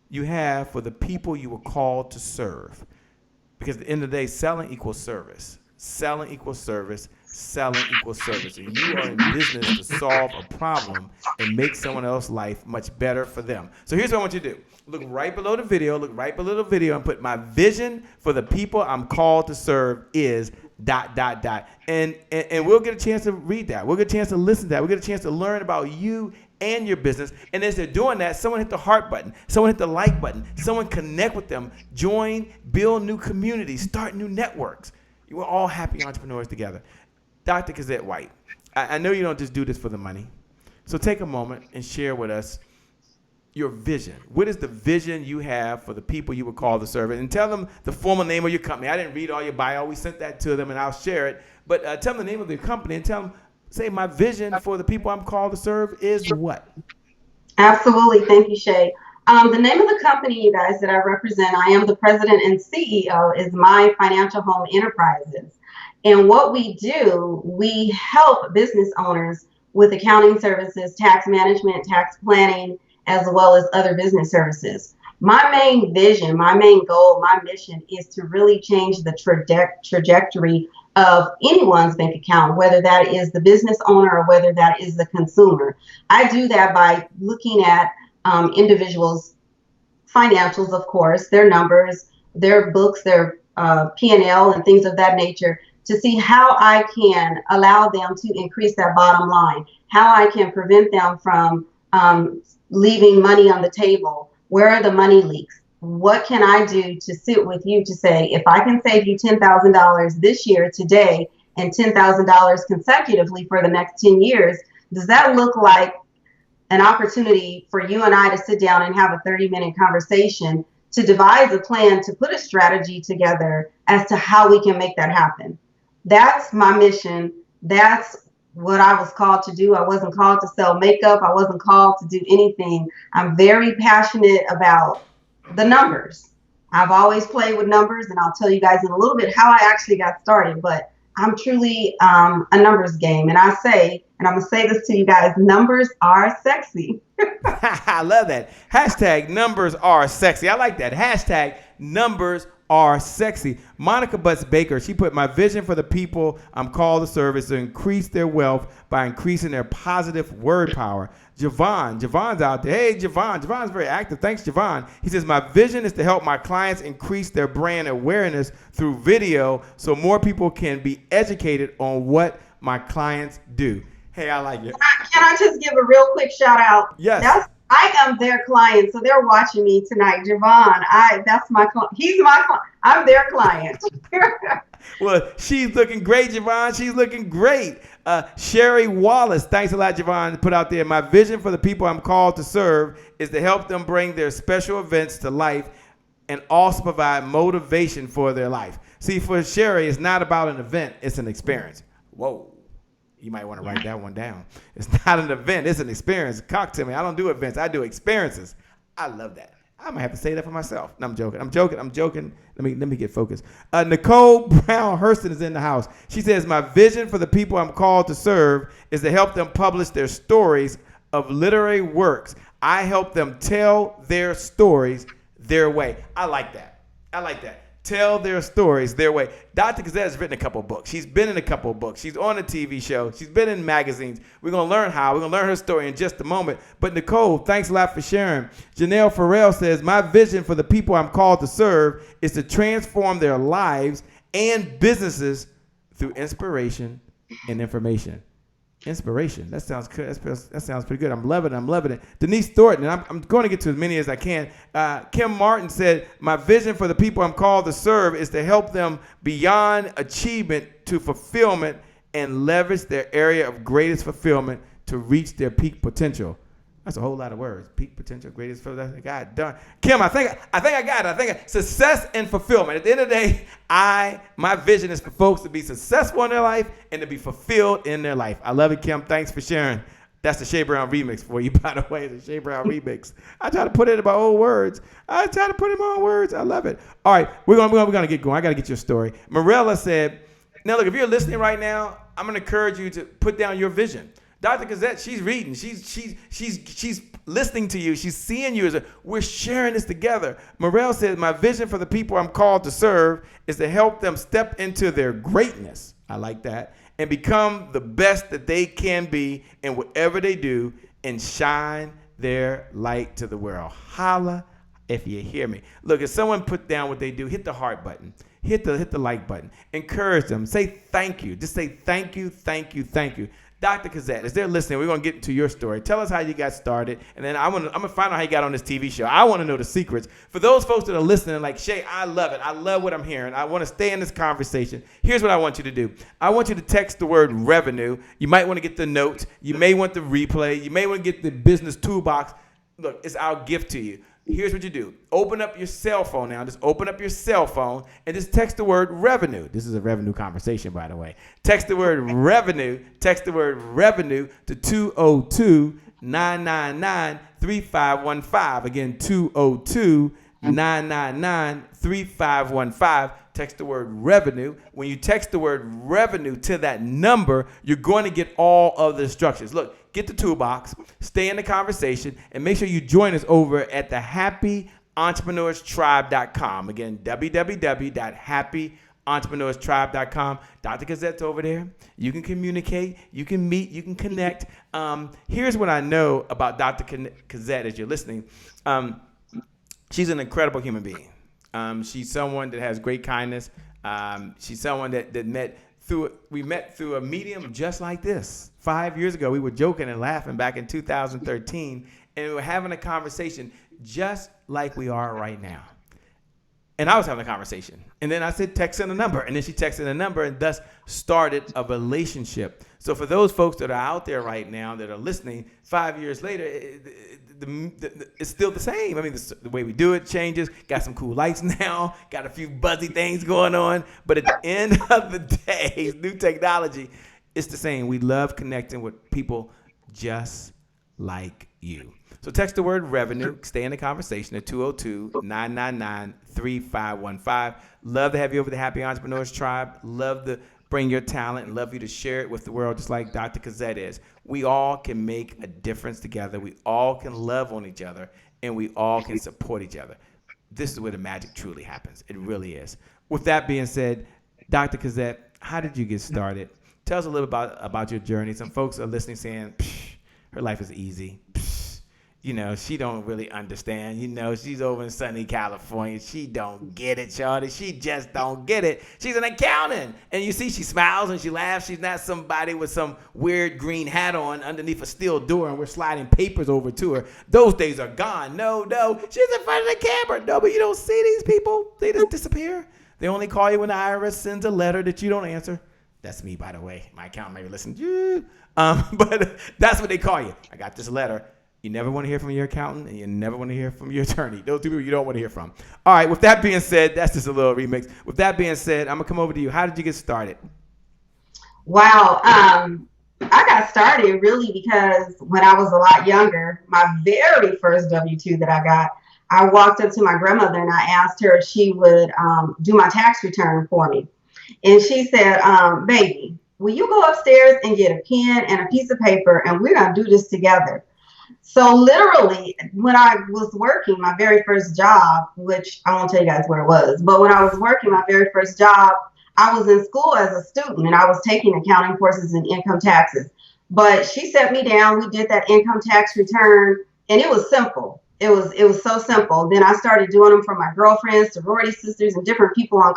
you have for the people you were called to serve. Because at the end of the day, selling equals service. Selling equals service. Selling equals service. And you are in business to solve a problem and make someone else's life much better for them. So here's what I want you to do. Look right below the video. And put my vision for the people I'm called to serve is ... And we'll get a chance to read that. We'll get a chance to listen to that. We'll get a chance to learn about you and your business. And as they're doing that, someone hit the heart button. Someone hit the like button. Someone connect with them. Join, build new communities, start new networks. We're all happy entrepreneurs together. Dr. Cozette White, I know you don't just do this for the money. So take a moment and share with us your vision. What is the vision you have for the people you were called to serve? And tell them the formal name of your company. I didn't read all your bio. We sent that to them, and I'll share it. But tell them the name of your company and tell them, say, my vision for the people I'm called to serve is what? Absolutely. Thank you, Shay. The name of the company, you guys, that I represent, I am the president and CEO, is My Financial Home Enterprises. And what we do, we help business owners with accounting services, tax management, tax planning, as well as other business services. My main vision, my main goal, my mission is to really change the trajectory of anyone's bank account, whether that is the business owner or whether that is the consumer. I do that by looking at individuals' financials, of course, their numbers, their books, their P&L and things of that nature, to see how I can allow them to increase that bottom line, how I can prevent them from leaving money on the table. Where are the money leaks? What can I do to sit with you to say, if I can save you $10,000 this year, today, and $10,000 consecutively for the next 10 years, does that look like an opportunity for you and I to sit down and have a 30-minute conversation to devise a plan, to put a strategy together as to how we can make that happen? That's my mission. That's what I was called to do. I wasn't called to sell makeup. I wasn't called to do anything. I'm very passionate about the numbers. I've always played with numbers, and I'll tell you guys in a little bit how I actually got started, but I'm truly a numbers game. And I say, and I'm going to say this to you guys, numbers are sexy. I love that. Hashtag numbers are sexy. I like that. Hashtag numbers are sexy. Monica Butts Baker, she put, my vision for the people I'm called to serve is to increase their wealth by increasing their positive word power. Javon's out there. Hey, Javon's very active. Thanks, Javon. He says, my vision is to help my clients increase their brand awareness through video so more people can be educated on what my clients do. Hey, I like it. Can I just give a real quick shout out? Yes. I am their client, so they're watching me tonight. Javon, that's my client. He's my client. I'm their client. Well, she's looking great, Javon. She's looking great. Sherry Wallace, thanks a lot, Javon, put out there. My vision for the people I'm called to serve is to help them bring their special events to life and also provide motivation for their life. See, for Sherry, it's not about an event. It's an experience. Whoa. You might want to write that one down. It's not an event. It's an experience. Talk to me. I don't do events. I do experiences. I love that. I might have to say that for myself. No, I'm joking. Let me get focused. Nicole Brown Hurston is in the house. She says, my vision for the people I'm called to serve is to help them publish their stories of literary works. I help them tell their stories their way. I like that. Tell their stories their way. Dr. Cozette has written a couple of books. She's been in a couple of books. She's on a TV show. She's been in magazines. We're going to learn how. We're going to learn her story in just a moment. But Nicole, thanks a lot for sharing. Janelle Farrell says, my vision for the people I'm called to serve is to transform their lives and businesses through inspiration and information. Inspiration. That sounds good. That sounds pretty good. I'm loving it. Denise Thornton, and I'm going to get to as many as I can. Kim Martin said, my vision for the people I'm called to serve is to help them beyond achievement to fulfillment and leverage their area of greatest fulfillment to reach their peak potential. That's a whole lot of words. Peak potential, greatest fulfillment. God darn. Kim, I think I got it. I think success and fulfillment. At the end of the day, my vision is for folks to be successful in their life and to be fulfilled in their life. I love it, Kim. Thanks for sharing. That's the Shea Brown remix for you, by the way. The Shea Brown remix. I try to put it in my own words. I love it. All right, we're gonna get going. I gotta get your story. Morella said, now look, if you're listening right now, I'm gonna encourage you to put down your vision. Dr. Cozette, she's reading. She's listening to you. She's seeing you. We're sharing this together. Morel says, my vision for the people I'm called to serve is to help them step into their greatness. I like that. And become the best that they can be in whatever they do and shine their light to the world. Holla if you hear me. Look, if someone put down what they do, hit the heart button. Hit the like button. Encourage them. Say thank you. Just say thank you. Dr. Cozette, as they're listening, we're going to get into your story. Tell us how you got started, and then I'm going to find out how you got on this TV show. I want to know the secrets. For those folks that are listening, like, Shay, I love it. I love what I'm hearing. I want to stay in this conversation. Here's what I want you to do. I want you to text the word revenue. You might want to get the notes. You may want the replay. You may want to get the business toolbox. Look, it's our gift to you. Here's what you do. Open up your cell phone now. Just open up your cell phone and just text the word revenue. This is a revenue conversation, by the way. Text the word revenue. Text the word revenue to 202-999-3515. Again, 202-999-3515. Text the word revenue. When you text the word revenue to that number, you're going to get all of the instructions. Look, get the toolbox, stay in the conversation, and make sure you join us over at the Happy happyentrepreneurstribe.com. Again, www.happyentrepreneurstribe.com. Dr. Cozette's over there. You can communicate, you can meet, you can connect. Here's what I know about Dr. Cozette as you're listening. She's an incredible human being. She's someone that has great kindness. She's someone that we met through a medium just like this. 5 years ago, we were joking and laughing back in 2013, and we were having a conversation just like we are right now. And I was having a conversation. And then I said, text in a number. And then she texted a number and thus started a relationship. So for those folks that are out there right now that are listening, 5 years later, it's still the same. I mean, the way we do it changes. Got some cool lights now. Got a few buzzy things going on. But at the end of the day, new technology, it's the same. We love connecting with people just like you. So text the word revenue. Stay in the conversation at 202-999-3515. Love to have you over the Happy Entrepreneurs Tribe. Love to bring your talent and love you to share it with the world just like Dr. Cozette is. We all can make a difference together. We all can love on each other, and we all can support each other. This is where the magic truly happens. It really is. With that being said, Dr. Cozette, how did you get started? Tell us a little about your journey. Some folks are listening saying, her life is easy. You know, she don't really understand. You know, she's over in sunny California. She don't get it, Shawty. She just don't get it. She's an accountant. And you see, she smiles and she laughs. She's not somebody with some weird green hat on underneath a steel door and we're sliding papers over to her. Those days are gone. No. She's in front of the camera. No, but you don't see these people. They just disappear. They only call you when the IRS sends a letter that you don't answer. That's me, by the way. My accountant maybe listens. But that's what they call you. I got this letter. You never want to hear from your accountant, and you never want to hear from your attorney. Those two people you don't want to hear from. All right, with that being said, that's just a little remix. With that being said, I'm going to come over to you. How did you get started? Wow. I got started really because when I was a lot younger, my very first W-2 that I got, I walked up to my grandmother and I asked her if she would do my tax return for me. And she said, baby, will you go upstairs and get a pen and a piece of paper, and we're going to do this together. So literally, when I was working my very first job, which I won't tell you guys what it was, but when I was working my very first job, I was in school as a student and I was taking accounting courses and income taxes. But she set me down. We did that income tax return, and it was simple. It was so simple. Then I started doing them for my girlfriends, sorority sisters, and different people on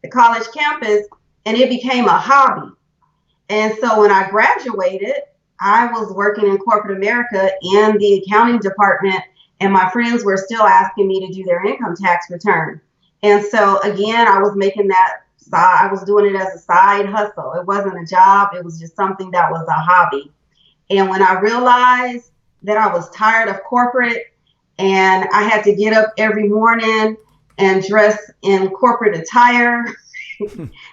the college campus, and it became a hobby. And so when I graduated, I was working in corporate America in the accounting department, and my friends were still asking me to do their income tax return. And so again, I was making that I was doing it as a side hustle. It wasn't a job. It was just something that was a hobby. And when I realized that I was tired of corporate and I had to get up every morning and dress in corporate attire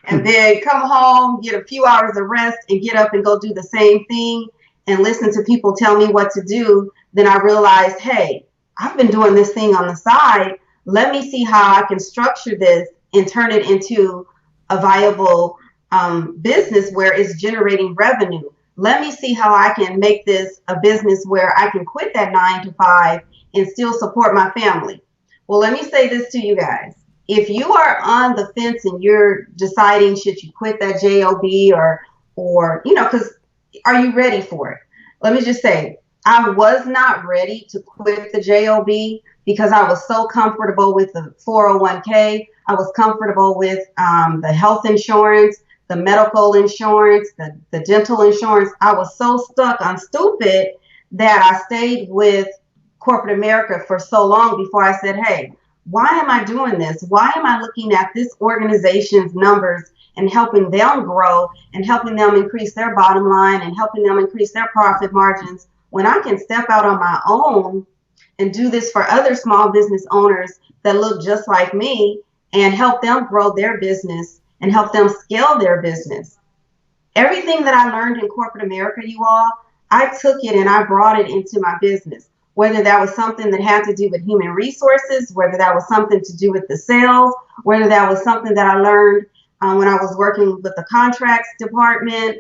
and then come home, get a few hours of rest, and get up and go do the same thing and listen to people tell me what to do, then I realized, hey, I've been doing this thing on the side. Let me see how I can structure this and turn it into a viable business where it's generating revenue. Let me see how I can make this a business where I can quit that 9 to 5 and still support my family. Well, let me say this to you guys. If you are on the fence and you're deciding, should you quit that job or because are you ready for it? Let me just say, I was not ready to quit the job because I was so comfortable with the 401k. I was comfortable with the health insurance, the medical insurance, the dental insurance. I was so stuck on stupid that I stayed with corporate America for so long before I said, hey, why am I doing this? Why am I looking at this organization's numbers and helping them grow and helping them increase their bottom line and helping them increase their profit margins when I can step out on my own and do this for other small business owners that look just like me and help them grow their business and help them scale their business. Everything that I learned in corporate America, you all, I took it and I brought it into my business. Whether that was something that had to do with human resources, whether that was something to do with the sales, whether that was something that I learned when I was working with the contracts department,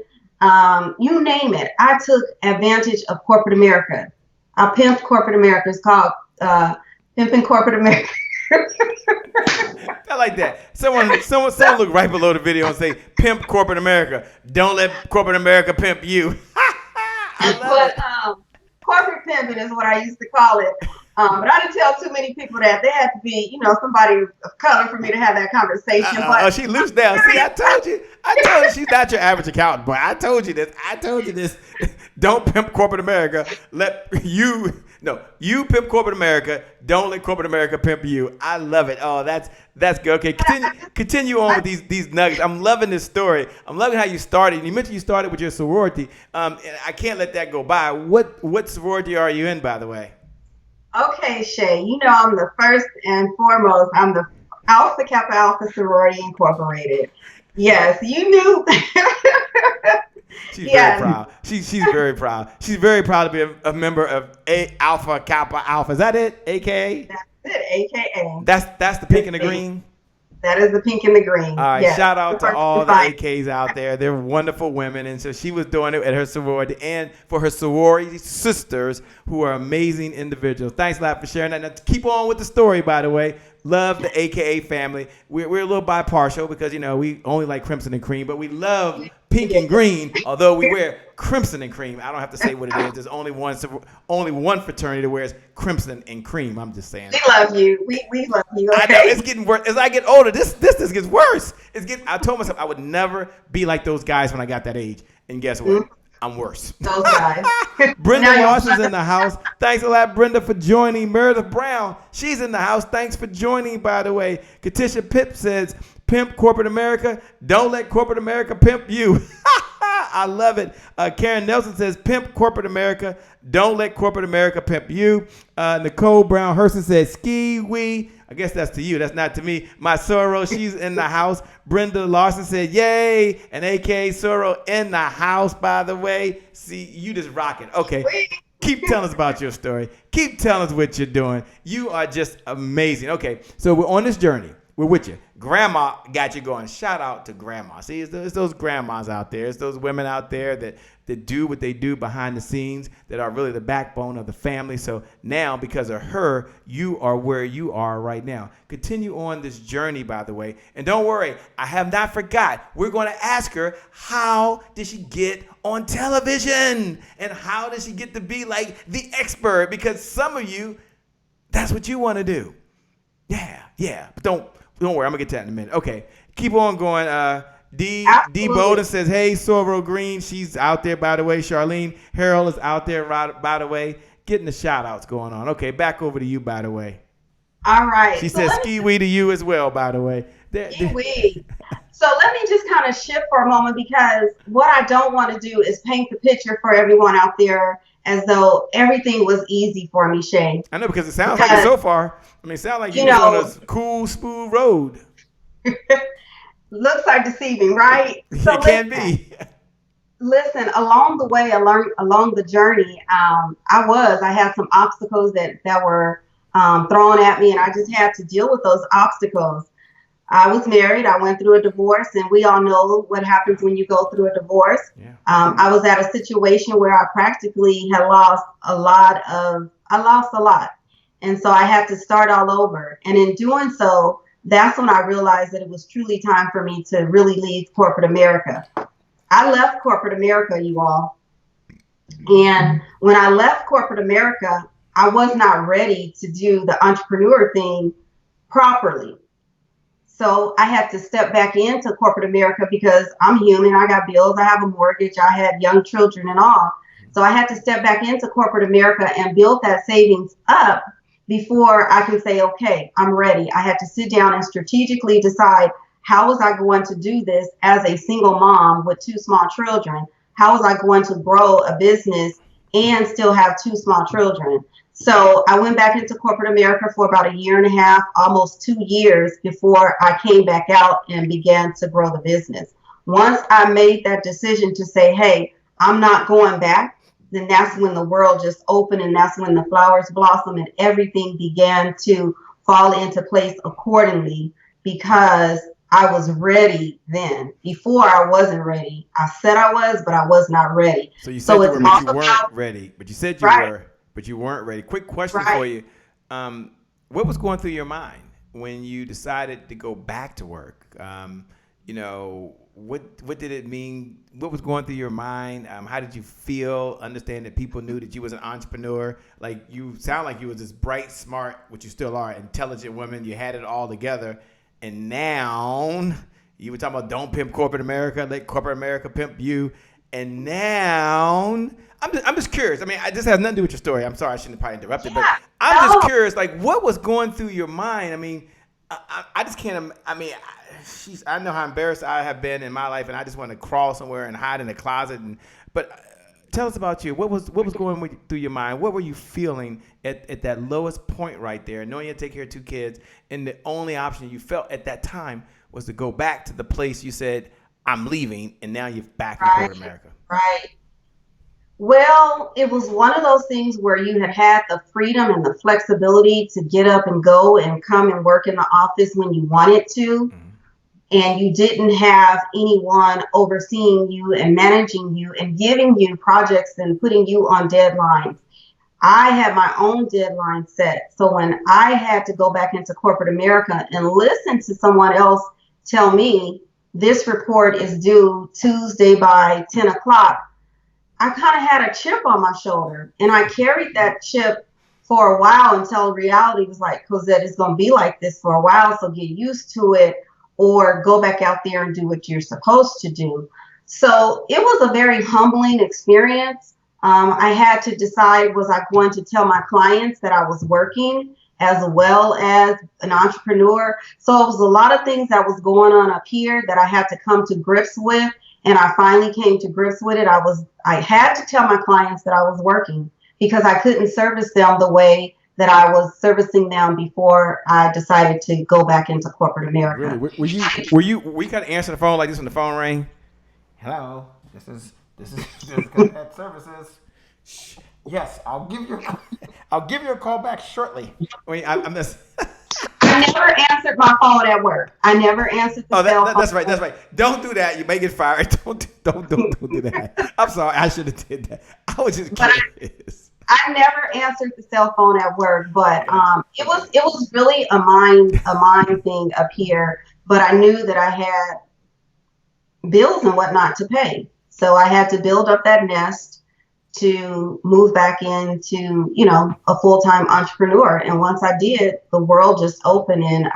you name it. I took advantage of corporate America. I pimped corporate America. It's called Pimping Corporate America. I like that. Someone look right below the video and say, "Pimp Corporate America. Don't let Corporate America pimp you." I love it. Corporate pimping is what I used to call it. But I didn't tell too many people that. They had to be, somebody of color for me to have that conversation. But she loose now. See, I told you she's not your average accountant, boy. I told you this. Don't pimp Corporate America. You pimp Corporate America. Don't let Corporate America pimp you. I love it. Oh, that's good. Okay, continue on with these nuggets. I'm loving this story. I'm loving how you started. You mentioned you started with your sorority. And I can't let that go by. What sorority are you in, by the way? Okay, Shay. I'm the first and foremost. I'm the Alpha Kappa Alpha Sorority Incorporated. Yes, you knew. She's very proud. She's very proud. She's very proud to be a member of Alpha Kappa Alpha. Is that it? AKA? That's it. AKA. That's the pink and the green? That is the pink and the green. All right. Yes. Shout out to all the AKs out there. They're wonderful women. And so she was doing it at her sorority and for her sorority sisters who are amazing individuals. Thanks a lot for sharing that. Now, keep on with the story, by the way. Love the AKA family. We're a little bipartial because, we only like crimson and cream, but we love pink and green, although we wear crimson and cream. I don't have to say what it is. There's only one fraternity that wears crimson and cream. I'm just saying. We love you. We love you. Okay? I know it's getting worse. As I get older, this gets worse. I told myself I would never be like those guys when I got that age. And guess what? Mm-hmm. I'm worse. Those guys. Brenda Lawson's in the house. Thanks a lot, Brenda, for joining. Meredith Brown, she's in the house. Thanks for joining, by the way. Katisha Pip says, pimp Corporate America. Don't let Corporate America pimp you. I love it. Karen Nelson says, pimp Corporate America. Don't let Corporate America pimp you. Nicole Brown Hurston says, ski wee. I guess that's to you. That's not to me. My Sorro, she's in the house. Brenda Larson said, yay. And AKA Sorro in the house, by the way. See, you just rock it. Okay. Keep telling us about your story. Keep telling us what you're doing. You are just amazing. Okay. So we're on this journey. We're with you. Grandma got you going. Shout out to Grandma. See, it's those grandmas out there. It's those women out there that do what they do behind the scenes, that are really the backbone of the family. So now, because of her, you are where you are right now. Continue on this journey, by the way. And don't worry, I have not forgot. We're going to ask her, how did she get on television? And how did she get to be like the expert? Because some of you, that's what you want to do. Yeah. But don't worry, I'm going to get to that in a minute. Okay, keep on going. D Bowden says, hey, Sorro Green. She's out there, by the way. Charlene Harrell is out there, by the way. Getting the shout-outs going on. Okay, back over to you, by the way. All right. She says ski-wee to you as well, by the way. Ski-wee. So let me just kind of shift for a moment, because what I don't want to do is paint the picture for everyone out there as though everything was easy for me, Shay. I know, because it sounds like it so far. I mean, it sounds like you're on a cool, smooth road. Looks like deceiving, right? So it can be. Listen, along the way, along the journey, I had some obstacles that were thrown at me, and I just had to deal with those obstacles. I was married. I went through a divorce, and we all know what happens when you go through a divorce. Yeah. I was at a situation where I practically had lost a lot. And so I had to start all over. And in doing so, that's when I realized that it was truly time for me to really leave corporate America. I left corporate America, you all. And when I left corporate America, I was not ready to do the entrepreneur thing properly. So I had to step back into corporate America because I'm human. I got bills. I have a mortgage. I had young children and all. So I had to step back into corporate America and build that savings up before I can say, okay, I'm ready. I had to sit down and strategically decide, how was I going to do this as a single mom with 2 small children? How was I going to grow a business and still have 2 small children? So I went back into corporate America for about 1.5 years, almost 2 years, before I came back out and began to grow the business. Once I made that decision to say, hey, I'm not going back, then that's when the world just opened, and that's when the flowers blossomed and everything began to fall into place accordingly, because I was ready then. Before, I wasn't ready. I said I was, but I was not ready. So you said you were, but you weren't ready. But you said you were, but you weren't ready. Quick question for you. what was going through your mind when you decided to go back to work? What did it mean? What was going through your mind? How did you feel? Understand that people knew that you was an entrepreneur. Like, you sound like you was this bright, smart, which you still are, intelligent woman. You had it all together. And now you were talking about don't pimp corporate America, let corporate America pimp you. And now I'm just curious. I mean, this has nothing to do with your story. I'm sorry, I shouldn't have probably interrupted, but I'm just curious, like, what was going through your mind? I mean, I just can't. I mean, I know how embarrassed I have been in my life, and I just want to crawl somewhere and hide in a closet. But tell us about you. What was going through your mind? What were you feeling at that lowest point right there, knowing you had to take care of 2 kids, and the only option you felt at that time was to go back to the place you said, I'm leaving, and now you're back in corporate America. Right. Well, it was one of those things where you had the freedom and the flexibility to get up and go and come and work in the office when you wanted to. Mm-hmm. And you didn't have anyone overseeing you and managing you and giving you projects and putting you on deadlines. I had my own deadline set. So when I had to go back into corporate America and listen to someone else tell me this report is due Tuesday by 10 o'clock, I kind of had a chip on my shoulder, and I carried that chip for a while until reality was like, Cozette, it's going to be like this for a while, so get used to it or go back out there and do what you're supposed to do. So it was a very humbling experience. I had to decide, was I going to tell my clients that I was working as well as an entrepreneur? So it was a lot of things that was going on up here that I had to come to grips with. And I finally came to grips with it. I had to tell my clients that I was working because I couldn't service them the way that I was servicing them before I decided to go back into corporate America. Really? Were you kind of answering the phone like this when the phone rang? Hello, this is Cozette Services. Yes, I'll give you a call back shortly. Wait, I'm just. I never answered my phone at work. I never answered the cell phone. That's right. That's right. Don't do that. You may get fired. Don't do that. I'm sorry. I should have did that. I was just curious. I never answered the cell phone at work, but it was really a mind thing up here. But I knew that I had bills and whatnot to pay, so I had to build up that nest to move back into, a full-time entrepreneur. And once I did, the world just opened and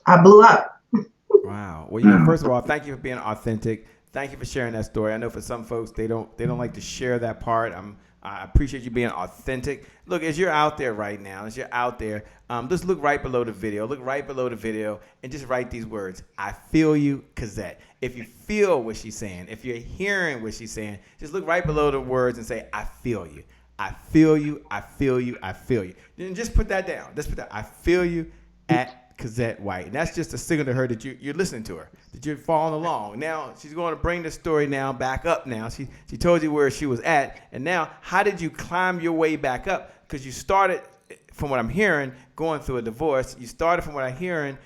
I blew up. Wow. Well, first of all, thank you for being authentic. Thank you for sharing that story. I know for some folks, they don't like to share that part. I appreciate you being authentic. Look, as you're out there right now, just look right below the video, and just write these words. I feel you, Cozette. If you feel what she's saying, if you're hearing what she's saying, just look right below the words and say, I feel you. I feel you. I feel you. I feel you. Then just put that down. Just put that. I feel you at Cozette White. And that's just a signal to her that you're listening to her, that you're following along. Now, she's going to bring the story now back up now. She told you where she was at. And now, how did you climb your way back up? Because you started, from what I'm hearing, going through a divorce. You started, from what I'm hearing,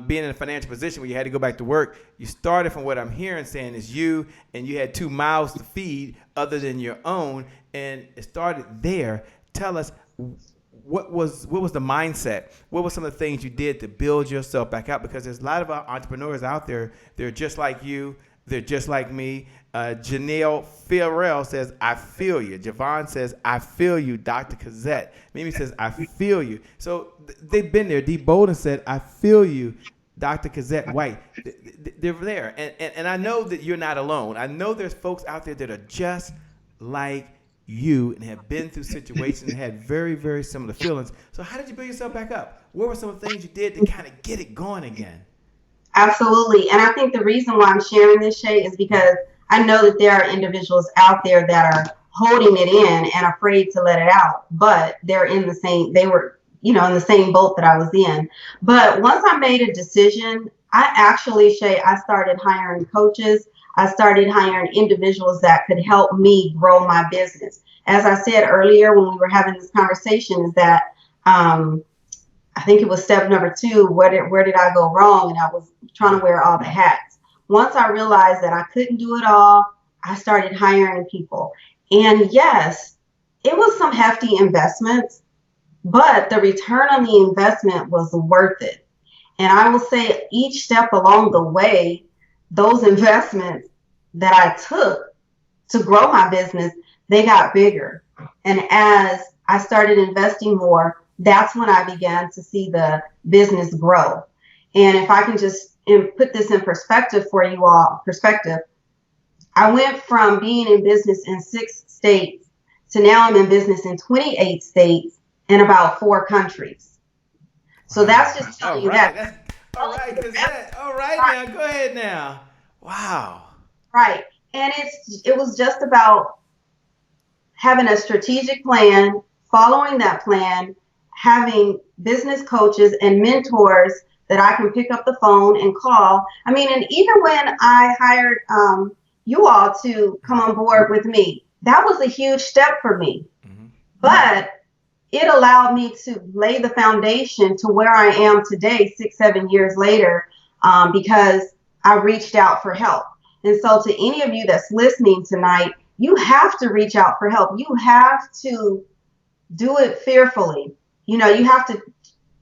being in a financial position where you had to go back to work. You started, from what I'm hearing, saying is you, and you had 2 mouths to feed other than your own. And it started there. Tell us, what was the mindset? What were some of the things you did to build yourself back up? Because there's a lot of entrepreneurs out there. They're just like you. They're just like me. Janelle Farrell says, I feel you. Javon says, I feel you, Dr. Cozette. Mimi says, I feel you. So they've been there. Dee Bolden said, I feel you, Dr. Cozette White. They're there. And I know that you're not alone. I know there's folks out there that are just like you and have been through situations and had very, very similar feelings. So how did you build yourself back up? What were some of the things you did to kind of get it going again? Absolutely. And I think the reason why I'm sharing this, Shay, is because I know that there are individuals out there that are holding it in and afraid to let it out, but they were in the same boat that I was in. But once I made a decision, I started hiring coaches. I started hiring individuals that could help me grow my business. As I said earlier when we were having this conversation, is that I think it was step number 2, where did I go wrong? And I was trying to wear all the hats. Once I realized that I couldn't do it all, I started hiring people. And yes, it was some hefty investments, but the return on the investment was worth it. And I will say each step along the way, those investments that I took to grow my business, they got bigger. And as I started investing more, that's when I began to see the business grow. And if I can just put this in perspective for you all, I went from being in business in 6 states to now I'm in business in 28 states in about 4 countries. So that's just telling you that. All right, Cozette. All right, now go ahead now. Wow. Right. And it was just about having a strategic plan, following that plan, having business coaches and mentors that I can pick up the phone and call. I mean, and even when I hired you all to come on board with me, that was a huge step for me. Mm-hmm. But it allowed me to lay the foundation to where I am today, 6-7 years later, because I reached out for help. And so to any of you that's listening tonight, you have to reach out for help. You have to do it fearfully. You know, you have to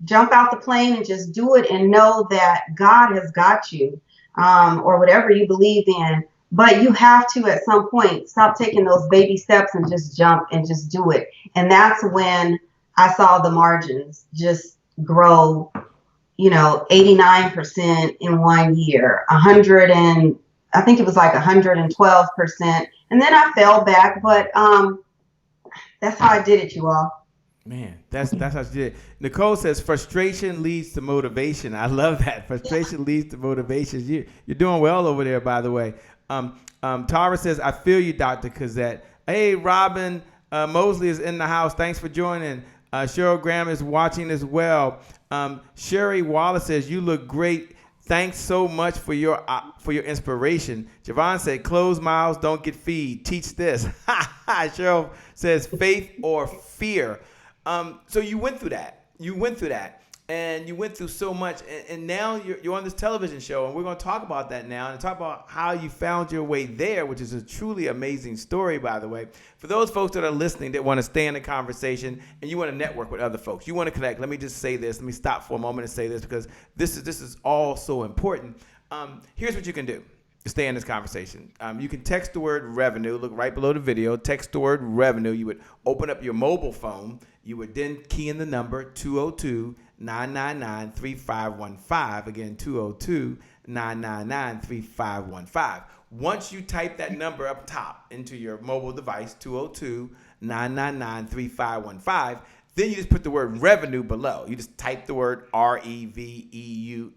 jump out the plane and just do it and know that God has got you, or whatever you believe in. But you have to, at some point, stop taking those baby steps and just jump and just do it. And that's when I saw the margins just grow, 89% in 1 year, I think it was like 112%. And then I fell back, but that's how I did it, you all. Man, that's how she did it. Nicole says frustration leads to motivation. I love that. Frustration leads to motivation. You're doing well over there, by the way. Tara says, I feel you, Dr. Cozette. Hey, Robin Mosley is in the house. Thanks for joining. Cheryl Graham is watching as well. Sherry Wallace says, you look great. Thanks so much for your inspiration. Javon said, closed mouths don't get feed. Teach this. Cheryl says, faith or fear. So you went through that. And you went through so much. And now you're on this television show. And we're going to talk about that now and talk about how you found your way there, which is a truly amazing story, by the way. For those folks that are listening that want to stay in the conversation and you want to network with other folks, you want to connect. Let me just say this. Let me stop for a moment and say this because this is all so important. Here's what you can do to stay in this conversation. You can text the word revenue. Look right below the video. Text the word revenue. You would open up your mobile phone. You would then key in the number 202-999-3515. Again, 202-999-3515. Once you type that number up top into your mobile device, 202-999-3515, then you just put the word revenue below. You just type the word REVEUNU.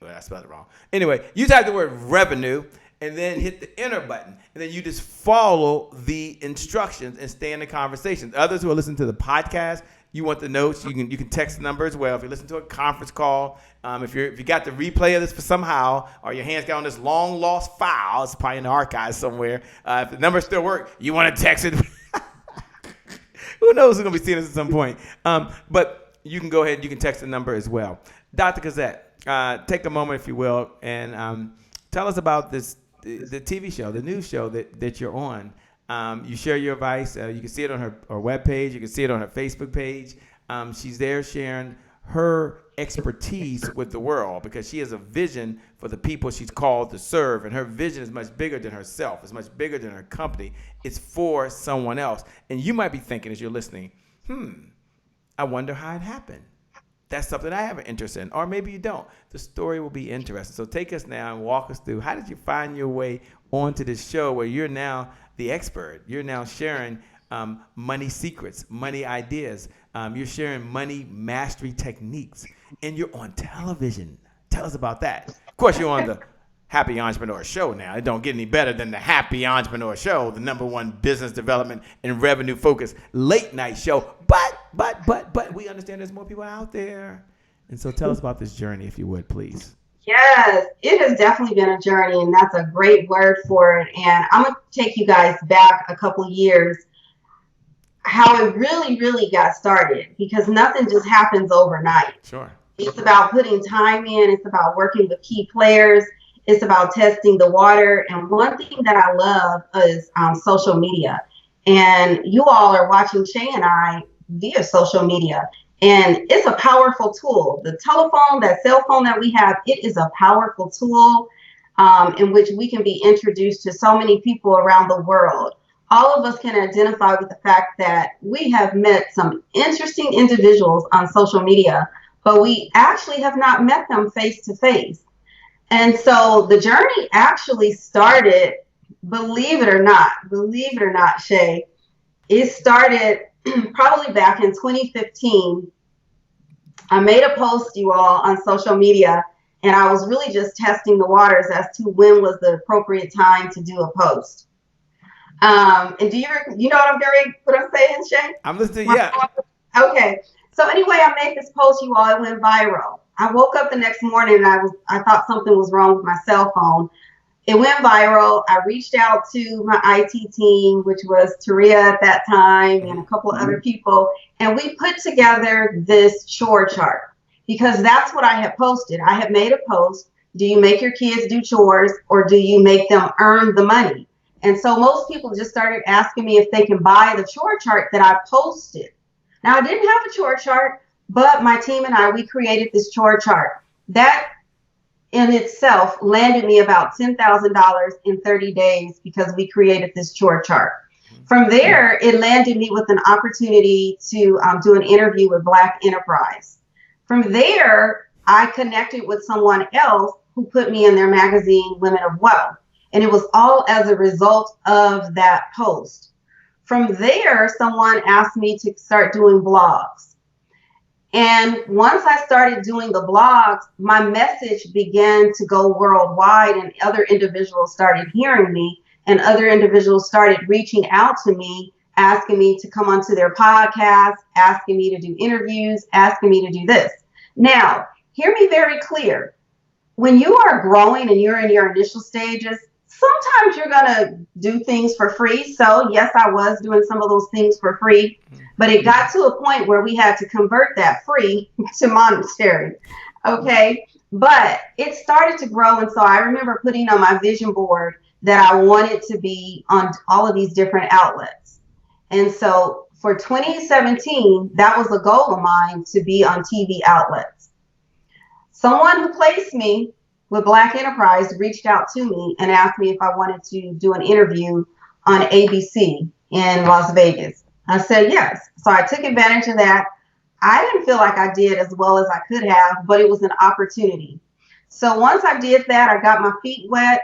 Well, I spelled it wrong. Anyway, you type the word revenue and then hit the enter button. And then you just follow the instructions and stay in the conversation. Others who are listening to the podcast, you want the notes, you can text the number as well. If you listen to a conference call, if you got the replay of this for somehow, or your hands got on this long lost file, it's probably in the archives somewhere. If the number still works, you want to text it. Who knows who's going to be seeing this at some point. But you can go ahead and you can text the number as well. Dr. Cozette, take a moment, if you will, and tell us about the TV show, the news show that you're on. You share your advice. You can see it on her webpage. You can see it on her Facebook page. She's there sharing her expertise with the world because she has a vision for the people she's called to serve. And her vision is much bigger than herself. It's much bigger than her company. It's for someone else. And you might be thinking as you're listening, I wonder how it happened. That's something I have an interest in. Or maybe you don't. The story will be interesting. So take us now and walk us through. How did you find your way onto this show where you're now the expert? You're now sharing money secrets, money ideas. You're sharing money mastery techniques. And you're on television. Tell us about that. Of course, you're on the Happy Entrepreneur Show now. It don't get any better than the Happy Entrepreneur Show, the #1 business development and revenue focused late night show. But we understand there's more people out there. And so tell us about this journey, if you would, please. Yes, it has definitely been a journey, and that's a great word for it. And I'm going to take you guys back a couple years, how it really, really got started, because nothing just happens overnight. Sure. It's about putting time in. It's about working with key players. It's about testing the water. And one thing that I love is social media. And you all are watching Shay and I via social media. And it's a powerful tool. The telephone, that cell phone that we have, it is a powerful tool in which we can be introduced to so many people around the world. All of us can identify with the fact that we have met some interesting individuals on social media, but we actually have not met them face to face. And so the journey actually started, believe it or not, Shay, it started probably back in 2015. I made a post, you all, on social media, and I was really just testing the waters as to when was the appropriate time to do a post. And do you know what I'm saying, Shay? I'm listening. Yeah. Okay. So anyway, I made this post, you all. It went viral. I woke up the next morning and I thought something was wrong with my cell phone. It went viral. I reached out to my IT team, which was Taria at that time and a couple of other people, and we put together this chore chart because that's what I had posted. I had made a post. Do you make your kids do chores or do you make them earn the money? And so most people just started asking me if they can buy the chore chart that I posted. Now, I didn't have a chore chart, but my team and I, we created this chore chart. That in itself landed me about $10,000 in 30 days because we created this chore chart. From there, it landed me with an opportunity to do an interview with Black Enterprise. From there, I connected with someone else who put me in their magazine, Women of Wealth. And it was all as a result of that post. From there, someone asked me to start doing blogs. And once I started doing the blogs, my message began to go worldwide and other individuals started hearing me and other individuals started reaching out to me, asking me to come onto their podcast, asking me to do interviews, asking me to do this. Now, hear me very clear. When you are growing and you're in your initial stages, sometimes you're going to do things for free. So yes, I was doing some of those things for free, but it got to a point where we had to convert that free to monetary. Okay. But it started to grow. And so I remember putting on my vision board that I wanted to be on all of these different outlets. And so for 2017, that was a goal of mine to be on TV outlets. Someone who placed me with Black Enterprise reached out to me and asked me if I wanted to do an interview on ABC in Las Vegas. I said yes. So I took advantage of that. I didn't feel like I did as well as I could have, but it was an opportunity. So once I did that, I got my feet wet.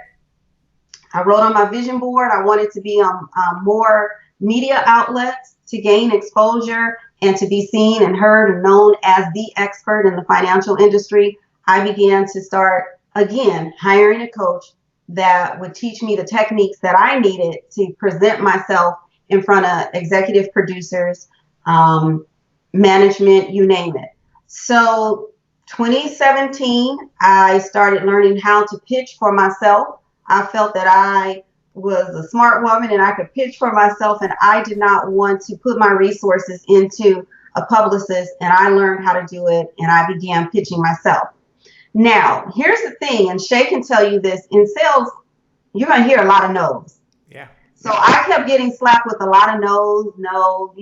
I wrote on my vision board. I wanted to be on more media outlets to gain exposure and to be seen and heard and known as the expert in the financial industry. I began to start again, hiring a coach that would teach me the techniques that I needed to present myself in front of executive producers, management, you name it. So 2017, I started learning how to pitch for myself. I felt that I was a smart woman and I could pitch for myself, and I did not want to put my resources into a publicist, and I learned how to do it, and I began pitching myself. Now, here's the thing, and Shay can tell you this, in sales, you're going to hear a lot of no's. Yeah. So I kept getting slapped with a lot of no's, no,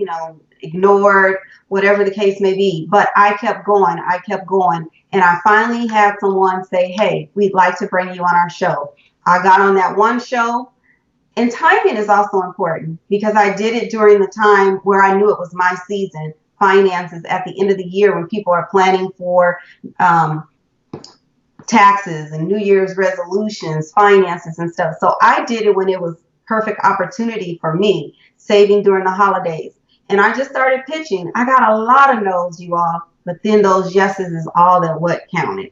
ignored, whatever the case may be. But I kept going. And I finally had someone say, hey, we'd like to bring you on our show. I got on that one show. And timing is also important because I did it during the time where I knew it was my season, finances at the end of the year when people are planning for taxes and New Year's resolutions, finances and stuff. So I did it when it was perfect opportunity for me, saving during the holidays. And I just started pitching. I got a lot of no's, you all, but then those yeses is all that what counted.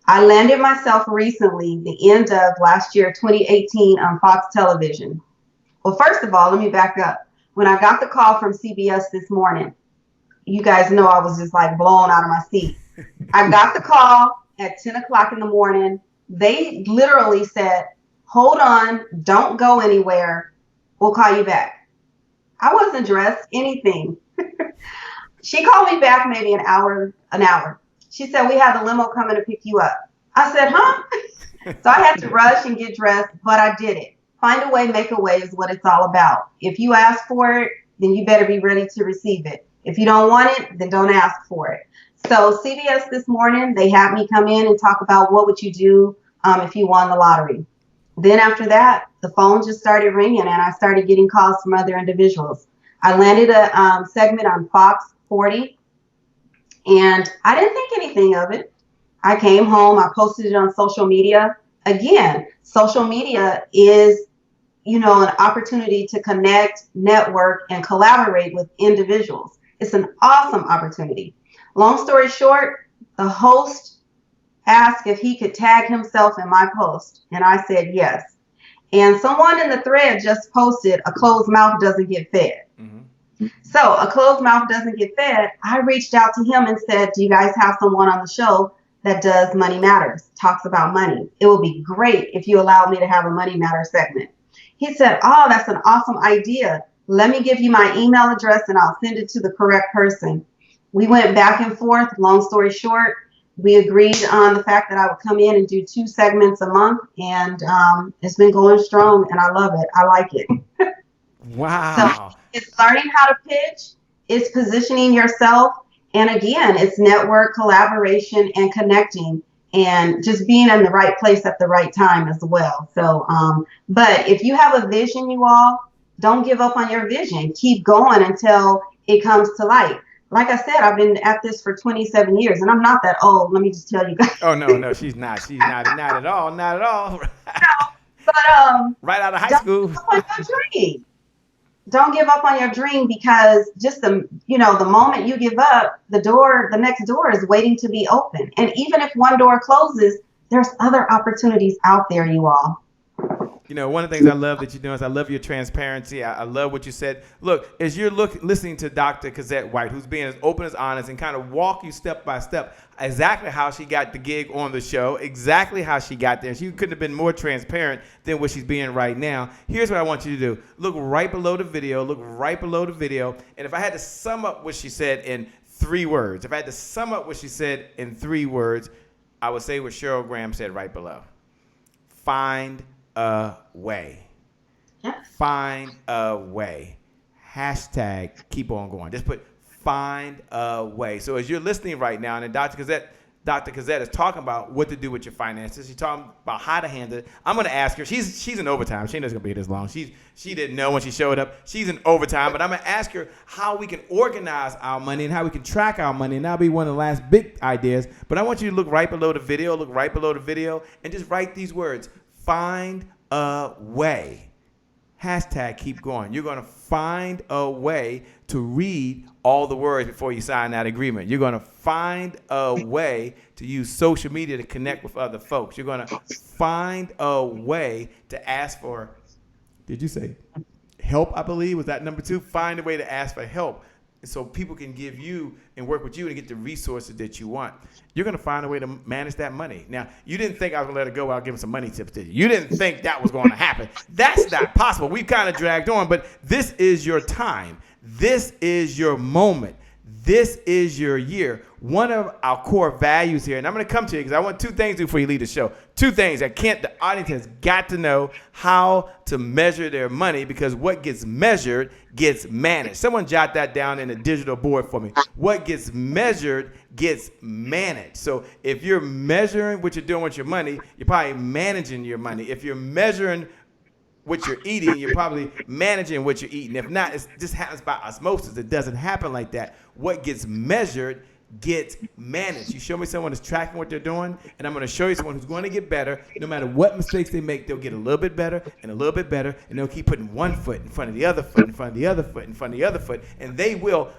I landed myself recently, the end of last year, 2018, on Fox Television. Well, first of all, let me back up. When I got the call from CBS This Morning, you guys know I was just like blown out of my seat. I got the call at 10 o'clock in the morning. They literally said, hold on, don't go anywhere. We'll call you back. I wasn't dressed, anything. She called me back maybe an hour. She said, we have the limo coming to pick you up. I said, huh? So I had to rush and get dressed, but I did it. Find a way, make a way is what it's all about. If you ask for it, then you better be ready to receive it. If you don't want it, then don't ask for it. So CBS This Morning, they had me come in and talk about what would you do if you won the lottery. Then after that, the phone just started ringing and I started getting calls from other individuals. I landed a segment on Fox 40 and I didn't think anything of it. I came home, I posted it on social media. Again, social media is, an opportunity to connect, network, and collaborate with individuals. It's an awesome opportunity. Long story short, the host asked if he could tag himself in my post, and I said yes. And someone in the thread just posted, a closed mouth doesn't get fed. Mm-hmm. So a closed mouth doesn't get fed. I reached out to him and said, do you guys have someone on the show that does Money Matters, talks about money? It would be great if you allowed me to have a Money Matters segment. He said, oh, that's an awesome idea. Let me give you my email address and I'll send it to the correct person. We went back and forth. Long story short, we agreed on the fact that I would come in and do 2 segments a month, and it's been going strong, and I love it. I like it. Wow. So it's learning how to pitch, it's positioning yourself, and again, it's network, collaboration, and connecting, and just being in the right place at the right time as well. So, but if you have a vision, you all, don't give up on your vision. Keep going until it comes to light. Like I said, I've been at this for 27 years, and I'm not that old. Let me just tell you guys. Oh, no, she's not. She's not at all. Not at all. But right out of high school. Don't give up on your dream. Don't give up on your dream, because just the moment you give up, the next door is waiting to be open. And even if one door closes, there's other opportunities out there, you all. One of the things I love that you're doing is I love your transparency. I love what you said. Look, as you're listening to Dr. Cozette White, who's being as open as honest and kind of walk you step by step, exactly how she got the gig on the show, exactly how she got there. She couldn't have been more transparent than what she's being right now. Here's what I want you to do. Look right below the video. And if I had to sum up what she said in 3 words, I would say what Cheryl Graham said right below. Find a way. Yes. Find a way. Hashtag keep on going. Just put find a way. So as you're listening right now, and Dr. Cozette is talking about what to do with your finances. She's talking about how to handle it. I'm going to ask her. She's in overtime. She ain't going to be this long. She didn't know when she showed up. She's in overtime. But I'm going to ask her how we can organize our money and how we can track our money. And that'll be one of the last big ideas. But I want you to look right below the video. And just write these words. Find a way. Hashtag keep going. You're going to find a way to read all the words before you sign that agreement. You're going to find a way to use social media to connect with other folks. You're going to find a way to ask for, did you say help, I believe? Was that number 2? Find a way to ask for help so people can give you and work with you and get the resources that you want. You're going to find a way to manage that money. Now, you didn't think I was going to let it go without giving some money tips, did you? You didn't think that was going to happen. That's not possible. We've kind of dragged on, but this is your time. This is your moment. This is your year. One of our core values here, and I'm going to come to you because I want 2 things to do before you leave the show. 2 things that the audience has got to know how to measure their money, because what gets measured gets managed. Someone jot that down in a digital board for me. What gets measured gets managed. So if you're measuring what you're doing with your money, you're probably managing your money. If you're measuring what you're eating, you're probably managing what you're eating. If not, it just happens by osmosis. It doesn't happen like that. What gets measured gets managed. You show me someone that's tracking what they're doing, and I'm going to show you someone who's going to get better. No matter what mistakes they make, they'll get a little bit better and a little bit better, and they'll keep putting one foot in front of the other foot, in front of the other foot, in front of the other foot, and they will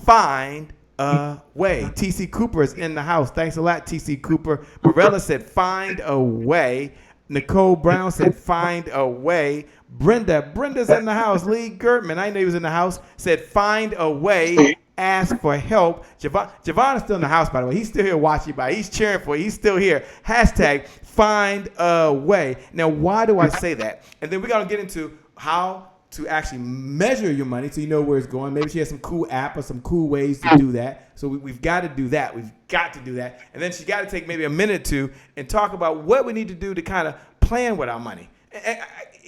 find a way. T.C. Cooper is in the house. Thanks a lot, T.C. Cooper. Morella said, find a way. Nicole Brown said, find a way. Brenda's in the house. Lee Gertman, I know he was in the house, said, find a way. Ask for help. Javon is still in the house, by the way. He's still here watching by. He's cheering for you. He's still here. Hashtag find a way. Now, why do I say that? And then we're going to get into how to actually measure your money so you know where it's going. Maybe she has some cool app or some cool ways to do that. So we've got to do that. We've got to do that. And then she's got to take maybe a minute or 2 and talk about what we need to do to kind of plan with our money.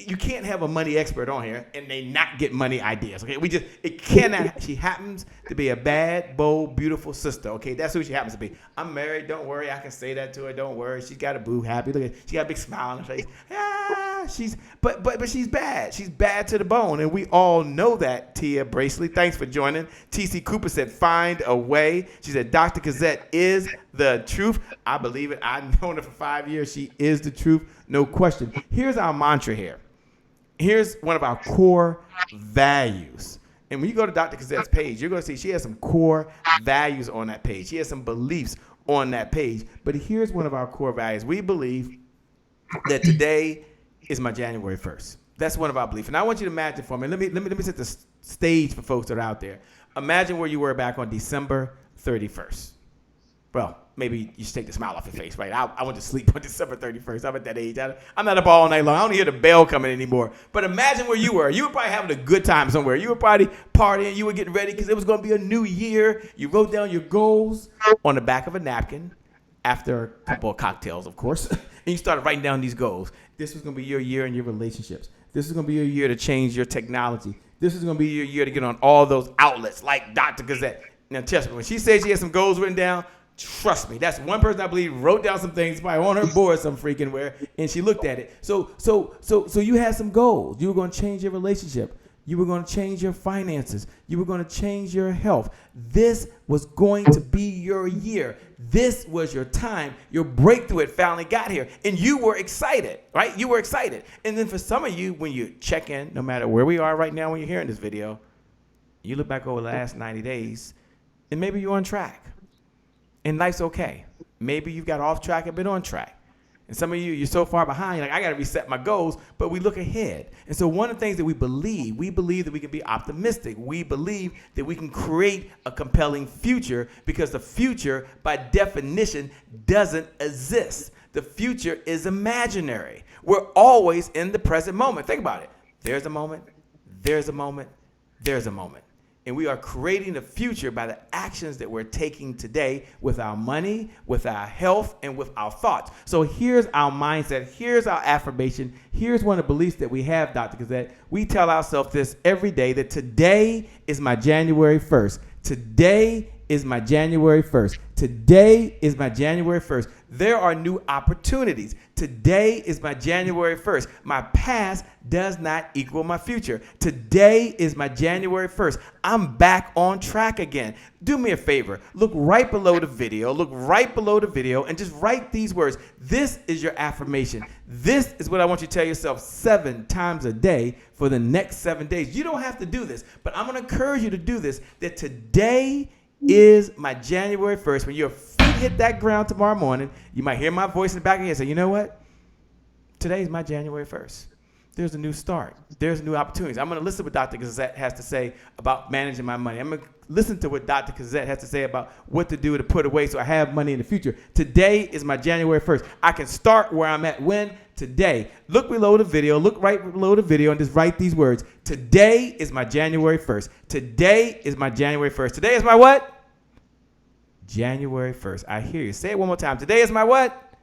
you can't have a money expert on here and they not get money ideas. Okay, it cannot. She happens to be a bad, bold, beautiful sister. Okay, that's who she happens to be. I'm married. Don't worry, I can say that to her. Don't worry. She's got a boo happy. Look at, she got a big smile on her face. But she's bad. She's bad to the bone, and we all know that. Tia Braceley, thanks for joining. TC Cooper said, "Find a way." She said, "Dr. Cozette is the truth." I believe it. I've known her for 5 years. She is the truth, no question. Here's our mantra here. Here's one of our core values. And when you go to Dr. Cozette's page, you're going to see she has some core values on that page. She has some beliefs on that page. But here's one of our core values. We believe that today is my January 1st. That's one of our beliefs. And I want you to imagine for me. Let me set the stage for folks that are out there. Imagine where you were back on December 31st. Well, maybe you should take the smile off your face, right? I went to sleep on December 31st. I'm at that age. I'm not up all night long. I don't hear the bell coming anymore. But imagine where you were. You were probably having a good time somewhere. You were probably partying. You were getting ready because it was going to be a new year. You wrote down your goals on the back of a napkin after a couple of cocktails, of course. And you started writing down these goals. This was going to be your year in your relationships. This is going to be your year to change your technology. This is going to be your year to get on all those outlets like Dr. Cozette. Now, trust me, when she says she has some goals written down, trust me, that's one person I believe wrote down some things probably on her board some freaking where, and she looked at it. So you had some goals. You were going to change your relationship. You were going to change your finances. You were going to change your health. This was going to be your year. This was your time. Your breakthrough had finally got here. And you were excited, right? You were excited. And then for some of you, when you check in, no matter where we are right now when you're hearing this video, you look back over the last 90 days, and maybe you're on track. And life's okay. Maybe you've got off track and been on track. And some of you, you're so far behind, you're like, I got to reset my goals, but we look ahead. And so one of the things that we believe that we can be optimistic. We believe that we can create a compelling future because the future, by definition, doesn't exist. The future is imaginary. We're always in the present moment. Think about it. There's a moment, there's a moment, there's a moment. And we are creating the future by the actions that we're taking today with our money, with our health, and with our thoughts. So here's our mindset. Here's our affirmation. Here's one of the beliefs that we have, Dr. Cozette. We tell ourselves this every day, that today is my January 1st. Today is my January 1st. Today is my January 1st. There are new opportunities. Today is my January 1st. My past does not equal my future. Today is my January 1st. I'm back on track again. Do me a favor. Look right below the video. Look right below the video and just write these words. This is your affirmation. This is what I want you to tell yourself 7 times a day for the next 7 days. You don't have to do this, but I'm going to encourage you to do this, that today is my January 1st. When your feet hit that ground tomorrow morning, you might hear my voice in the back of your head say, you know what? Today is my January 1st. There's a new start. There's new opportunities. I'm going to listen to what Dr. Cozette has to say about managing my money. I'm going to listen to what Dr. Cozette has to say about what to do to put away so I have money in the future. Today is my January 1st. I can start where I'm at. When? Today. Look below the video. Look right below the video and just write these words. Today is my January 1st. Today is my January 1st. Today is my what? January 1st. I hear you. Say it one more time. Today is my what?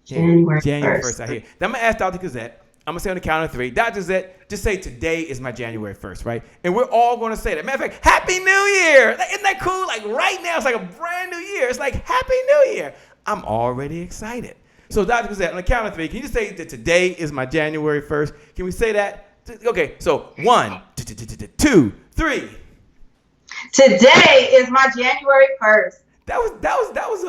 January 1st. I hear you. Then I'm going to ask Dr. Cozette. I'm going to say on the count of 3. Dr. Cozette, just say today is my January 1st, right? And we're all going to say that. Matter of fact, Happy New Year. Like, isn't that cool? Like right now, it's like a brand new year. It's like Happy New Year. I'm already excited. So Dr. Cozette, on the count of 3, can you just say that today is my January 1st? Can we say that? Okay, so 1, 2, 3. Today is my January 1st. That was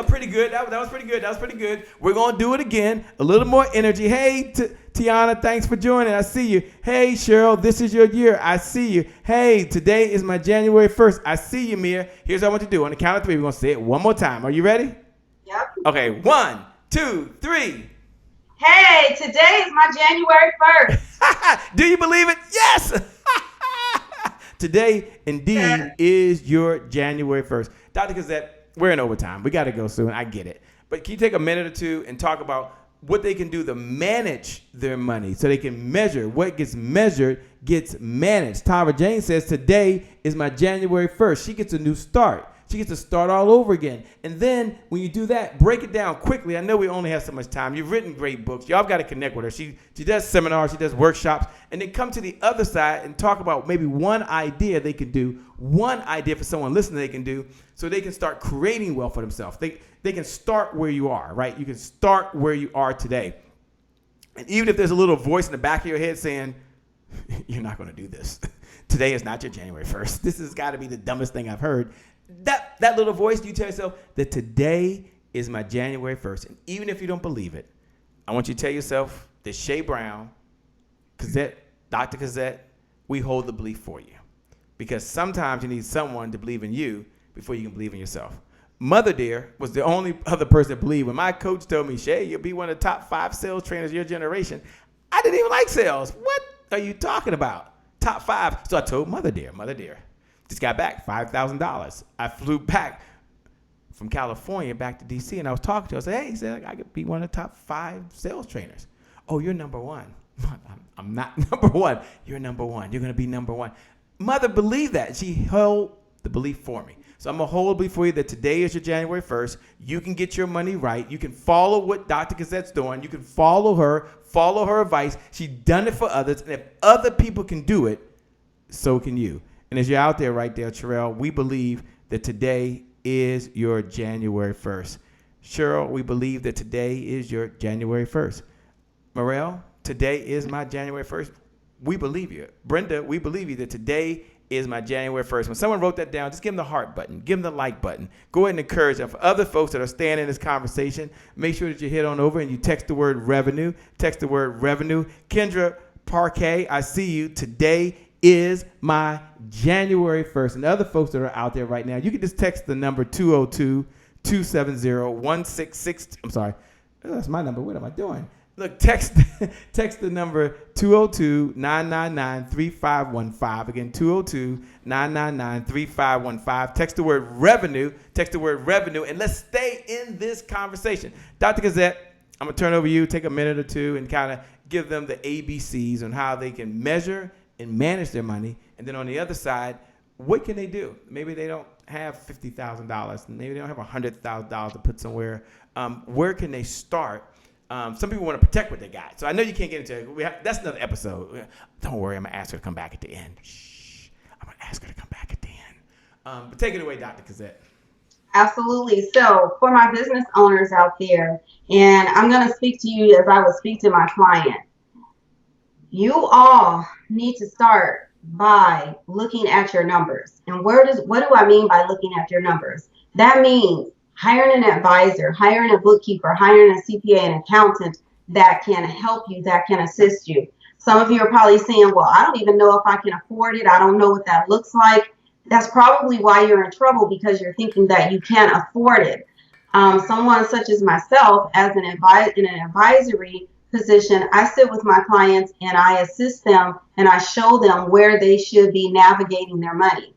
pretty good. That was pretty good. That was pretty good. We're gonna do it again. A little more energy. Hey, Tiana, thanks for joining. I see you. Hey, Cheryl, this is your year. I see you. Hey, today is my January 1st. I see you, Mia. Here's what I want you to do. On the count of 3, we're gonna say it one more time. Are you ready? Yep. Okay, 1, 2, 3. Hey, today is my January 1st. Do you believe it? Yes. Today, indeed, is your January 1st. Dr. Cozette, we're in overtime. We got to go soon. I get it. But can you take a minute or two and talk about what they can do to manage their money so they can measure? What gets measured gets managed. Tara Jane says, today is my January 1st. She gets a new start. She gets to start all over again. And then when you do that, break it down quickly. I know we only have so much time. You've written great books. Y'all got to connect with her. She does seminars. She does workshops. And then come to the other side and talk about maybe one idea they can do, one idea for someone listening they can do, so they can start creating wealth for themselves. They can start where you are, right? You can start where you are today. And even if there's a little voice in the back of your head saying, you're not going to do this. Today is not your January 1st. This has got to be the dumbest thing I've heard. That little voice, you tell yourself that today is my January 1st. And even if you don't believe it, I want you to tell yourself that Shay Brown, Cozette, Dr. Cozette, we hold the belief for you. Because sometimes you need someone to believe in you before you can believe in yourself. Mother Dear was the only other person that believed. When my coach told me, Shay, you'll be one of the top 5 sales trainers of your generation, I didn't even like sales. What are you talking about? Top 5. So I told Mother Dear, just got back $5,000. I flew back from California back to DC, and I was talking to her. I said, hey, he said, I could be one of the top 5 sales trainers. Oh, you're number 1. I'm not number 1. You're number 1. You're going to be number 1. Mother believed that. She held the belief for me. So I'm going to hold the belief for you that today is your January 1st. You can get your money right. You can follow what Dr. Cozette's doing. You can follow her advice. She's done it for others. And if other people can do it, so can you. And as you're out there right there, Terrell, we believe that today is your January 1st. Cheryl, we believe that today is your January 1st. Morel, today is my January 1st. We believe you. Brenda, we believe you that today is my January 1st. When someone wrote that down, just give them the heart button. Give them the like button. Go ahead and encourage them. For other folks that are staying in this conversation, make sure that you head on over and you text the word revenue. Text the word revenue. Kendra Parquet, I see you. Today is my January 1st. And the other folks that are out there right now, you can just text the number 202-270-166. I'm sorry. That's my number. What am I doing? Look, text the number 202-999-3515. Again, 202-999-3515. Text the word revenue. And let's stay in this conversation. Dr. Cozette, I'm going to turn it over to you. Take a minute or two and kind of give them the ABCs on how they can measure and manage their money. And then on the other side, what can they do? Maybe they don't have $50,000. Maybe they don't have $100,000 to put somewhere. Where can they start? Some people want to protect what they got. So I know you can't get into it. That's another episode. Don't worry, I'm going to ask her to come back at the end. Shh. I'm going to ask her to come back at the end. But take it away, Dr. Cozette. Absolutely. So for my business owners out there, and I'm going to speak to you as I would speak to my client, you all need to start by looking at your numbers. And what do I mean by looking at your numbers? That means hiring an advisor, hiring a bookkeeper, hiring a CPA, an accountant that can help you, that can assist you. Some of you are probably saying, well, I don't even know if I can afford it. I don't know what that looks like. That's probably why you're in trouble, because you're thinking that you can't afford it. Someone such as myself, as in an advisory position, I sit with my clients and I assist them and I show them where they should be navigating their money.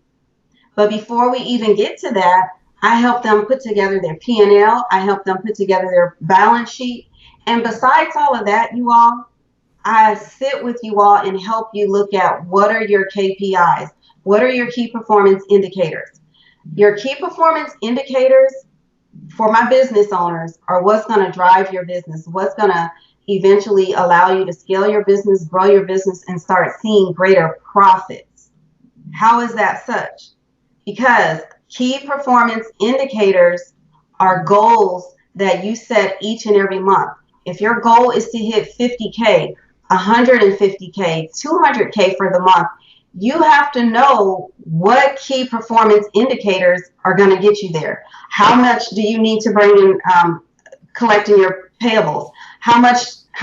But before we even get to that, I help them put together their P&L. I help them put together their balance sheet. And besides all of that, you all, I sit with you all and help you look at what are your KPIs? What are your key performance indicators? Your key performance indicators for my business owners are what's going to drive your business, what's going to eventually allow you to scale your business, grow your business, and start seeing greater profits. How is that such? Because key performance indicators are goals that you set each and every month. If your goal is to hit 50K, 150K, 200K for the month, you have to know what key performance indicators are going to get you there. How much do you need to bring in collecting your payables? How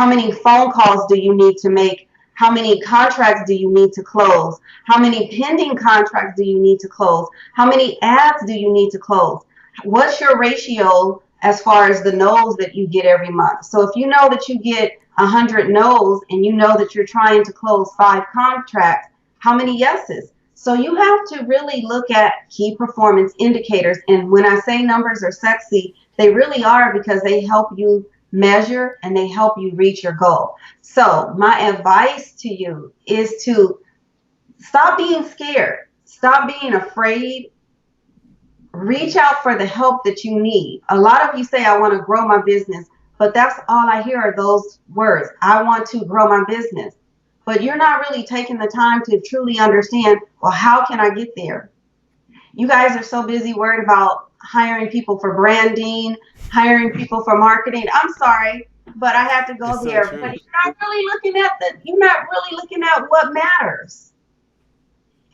many phone calls do you need to make? How many contracts do you need to close? How many pending contracts do you need to close? How many ads do you need to close? What's your ratio as far as the no's that you get every month? So if you know that you get 100 no's and you know that you're trying to close 5 contracts, how many yeses? So you have to really look at key performance indicators. And when I say numbers are sexy, they really are, because they help you measure and they help you reach your goal. So my advice to you is to stop being scared. Stop being afraid reach out for the help that you need. A lot of you say, I want to grow my business, but that's all I hear are those words. I want to grow my business. But you're not really taking the time to truly understand, well, how can I get there? You guys are so busy worried about hiring people for branding, hiring people for marketing. I'm sorry, but I have to go It's so there. true. But you're not really looking at what matters.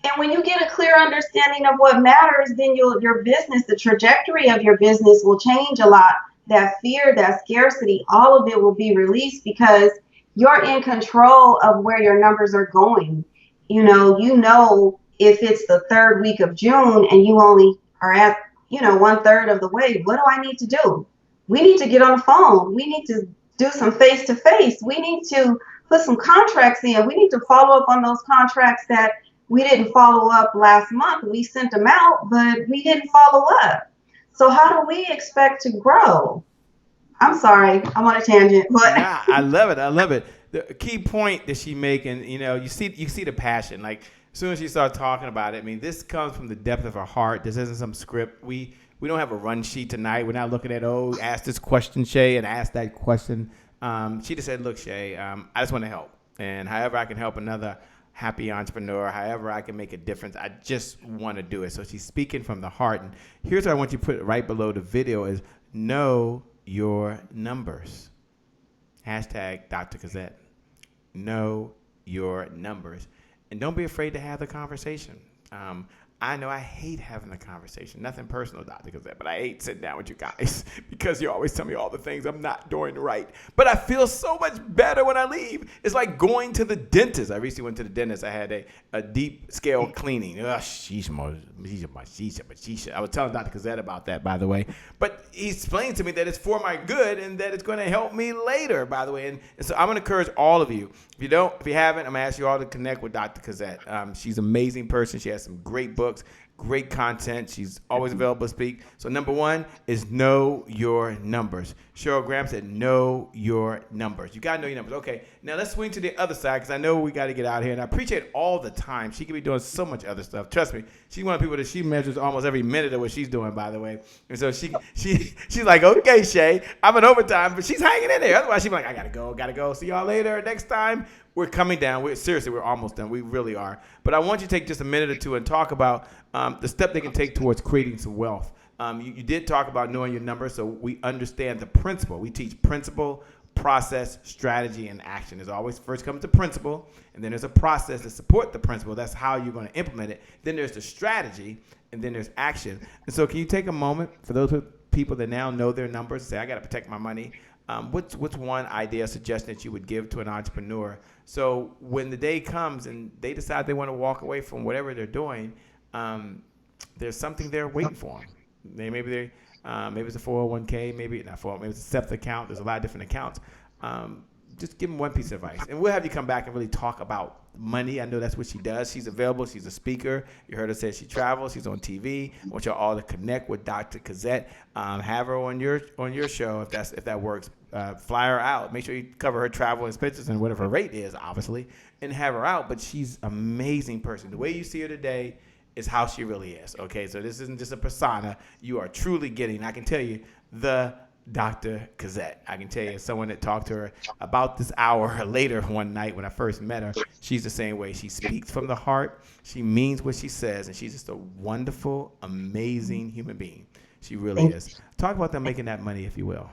And when you get a clear understanding of what matters, then your business, the trajectory of your business will change a lot. That fear, that scarcity, all of it will be released because you're in control of where your numbers are going. You know if it's the third week of June and you only are at, 1/3 of the way, what do I need to do? We need to get on the phone. We need to do some face-to-face. We need to put some contracts in. We need to follow up on those contracts that we didn't follow up last month. We sent them out, but we didn't follow up. So how do we expect to grow? I'm sorry, I'm on a tangent, but Nah, I love it. I love it. The key point that she making, you see the passion. Like as soon as she started talking about it, I mean, this comes from the depth of her heart. This isn't some script. We don't have a run sheet tonight. We're not looking at, ask this question, Shay, and ask that question. She just said, look, Shay, I just want to help. And however I can help another happy entrepreneur, however I can make a difference, I just want to do it. So she's speaking from the heart. And here's what I want you to put right below the video is know your numbers. Hashtag Dr. Cozette. Know your numbers. And don't be afraid to have the conversation. I know I hate having the conversation. Nothing personal, Dr. Cozette, but I hate sitting down with you guys because you always tell me all the things I'm not doing right. But I feel so much better when I leave. It's like going to the dentist. I recently went to the dentist. I had a deep scale cleaning. I was telling Dr. Cozette about that, by the way. But he explained to me that it's for my good and that it's going to help me later, by the way. And so I'm going to encourage all of you. If you haven't, I'm going to ask you all to connect with Dr. Cozette. She's an amazing person. She has some great books, great content. She's always available to speak. So number one is know your numbers. Cheryl Graham said, know your numbers. You got to know your numbers. Okay, now let's swing to the other side because I know we got to get out of here. And I appreciate all the time. She could be doing so much other stuff. Trust me, she's one of the people that she measures almost every minute of what she's doing, by the way. And so she's like, okay, Shay, I'm in overtime, but she's hanging in there. Otherwise, she'd be like, I got to go. See y'all later. Next time. We're coming down. We're almost done. We really are. But I want you to take just a minute or two and talk about the step they can take towards creating some wealth. You did talk about knowing your numbers, so we understand the principle. We teach principle, process, strategy, and action. There's always first comes the principle, and then there's a process to support the principle. That's how you're going to implement it. Then there's the strategy, and then there's action. And so can you take a moment for those people that now know their numbers, say, I got to protect my money. What's one idea, suggestion that you would give to an entrepreneur? So when the day comes and they decide they want to walk away from whatever they're doing, there's something there waiting for them. Maybe it's a 401k, maybe not 401k, maybe it's a SEP account. There's a lot of different accounts. Just give them one piece of advice. And we'll have you come back and really talk about money. I know that's what she does. She's available. She's a speaker. You heard her say she travels. She's on TV. I want you all to connect with Dr. Cozette. Have her on your show if that works. Fly her out. Make sure you cover her travel expenses and whatever her rate is, obviously, and have her out. But she's an amazing person. The way you see her today is how she really is. Okay, so this isn't just a persona. You are truly getting, I can tell you, the Dr. Cozette. I can tell you, someone that talked to her about this hour later one night when I first met her, she's the same way. She speaks from the heart. She means what she says, and she's just a wonderful, amazing human being. She really is. Talk about them making that money, if you will.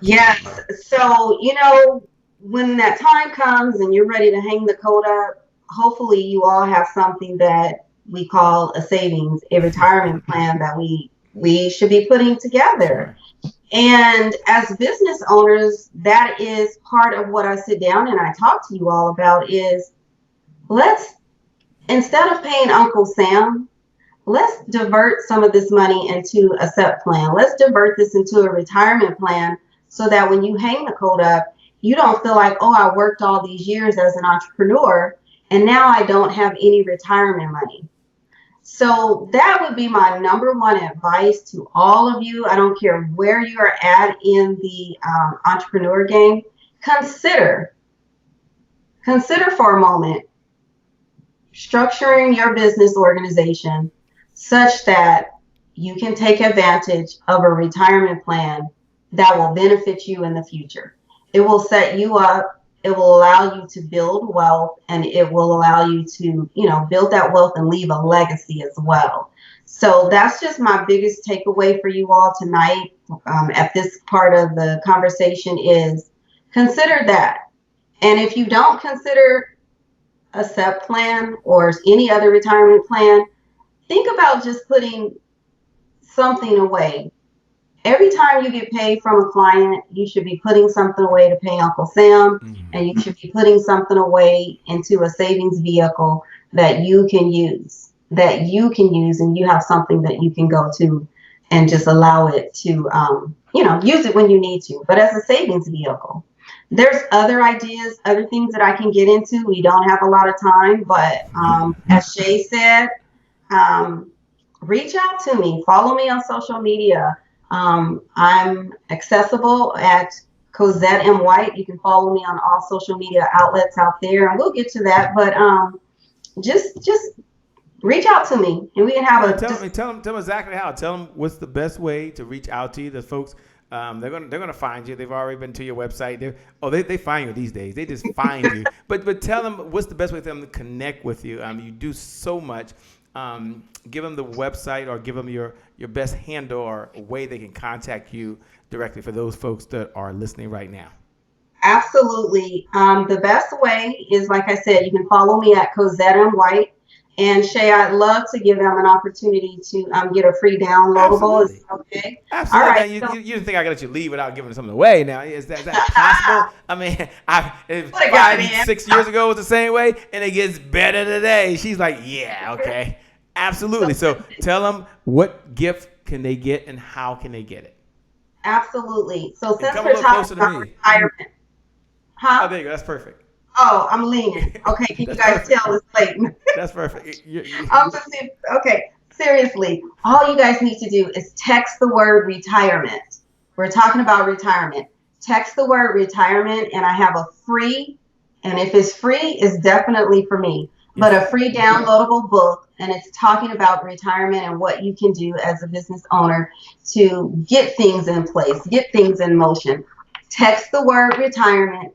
Yes. So, when that time comes and you're ready to hang the coat up, hopefully you all have something that we call a savings, a retirement plan that we should be putting together. Sure. And as business owners, that is part of what I sit down and I talk to you all about is instead of paying Uncle Sam, let's divert some of this money into a SEP plan. Let's divert this into a retirement plan so that when you hang the coat up, you don't feel like, I worked all these years as an entrepreneur and now I don't have any retirement money. So that would be my number one advice to all of you. I don't care where you're at in the entrepreneur game. Consider for a moment structuring your business organization such that you can take advantage of a retirement plan that will benefit you in the future. It will set you up. It will allow you to build wealth, and it will allow you to, build that wealth and leave a legacy as well. So that's just my biggest takeaway for you all tonight at this part of the conversation is consider that. And if you don't consider a SEP plan or any other retirement plan, think about just putting something away. Every time you get paid from a client, you should be putting something away to pay Uncle Sam, and you should be putting something away into a savings vehicle that you can use, and you have something that you can go to and just allow it to, use it when you need to, but as a savings vehicle. There's other ideas, other things that I can get into. We don't have a lot of time, but as Shay said, reach out to me, follow me on social media. I'm accessible at Cozette White. You can follow me on all social media outlets out there, and we'll get to that. But just reach out to me, and we can have tell them exactly how. Tell them what's the best way to reach out to you. The folks, they're gonna find you. They've already been to your website. They find you these days. They just find you. But tell them what's the best way for them to connect with you. You do so much. Give them the website, or give them your best handle or way they can contact you directly for those folks that are listening right now. Absolutely. The best way is, like I said, you can follow me at Cozette White. And Shay, I'd love to give them an opportunity to get a free downloadable. Absolutely. Okay. Absolutely. All right. You didn't think I could let you leave without giving something away now. Is that possible? I mean, 6 years ago was the same way, and it gets better today. She's like, yeah, okay. Absolutely. So tell them what gift can they get and how can they get it? Absolutely. So since we're talking about retirement. Oh, there you go. That's perfect. Oh, I'm leaning. Okay, can you guys tell it's late? That's perfect. Okay, seriously, all you guys need to do is text the word retirement. We're talking about retirement. Text the word retirement, and I have a free, and if it's free, it's definitely for me, but a free downloadable book, and it's talking about retirement and what you can do as a business owner to get things in place, get things in motion. Text the word retirement.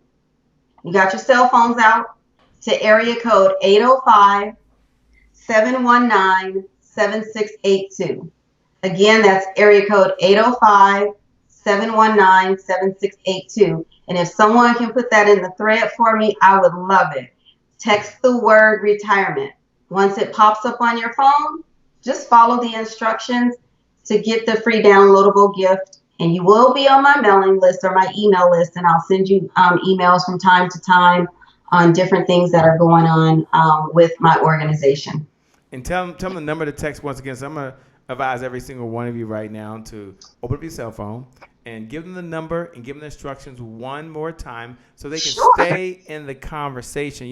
You got your cell phones out to area code 805-719-7682. Again, that's area code 805-719-7682. And if someone can put that in the thread for me, I would love it. Text the word retirement. Once it pops up on your phone, just follow the instructions to get the free downloadable gift. And you will be on my mailing list or my email list, and I'll send you emails from time to time on different things that are going on with my organization. And tell them the number to text once again. So I'm going to advise every single one of you right now to open up your cell phone and give them the number and give them the instructions one more time so they can stay in the conversation.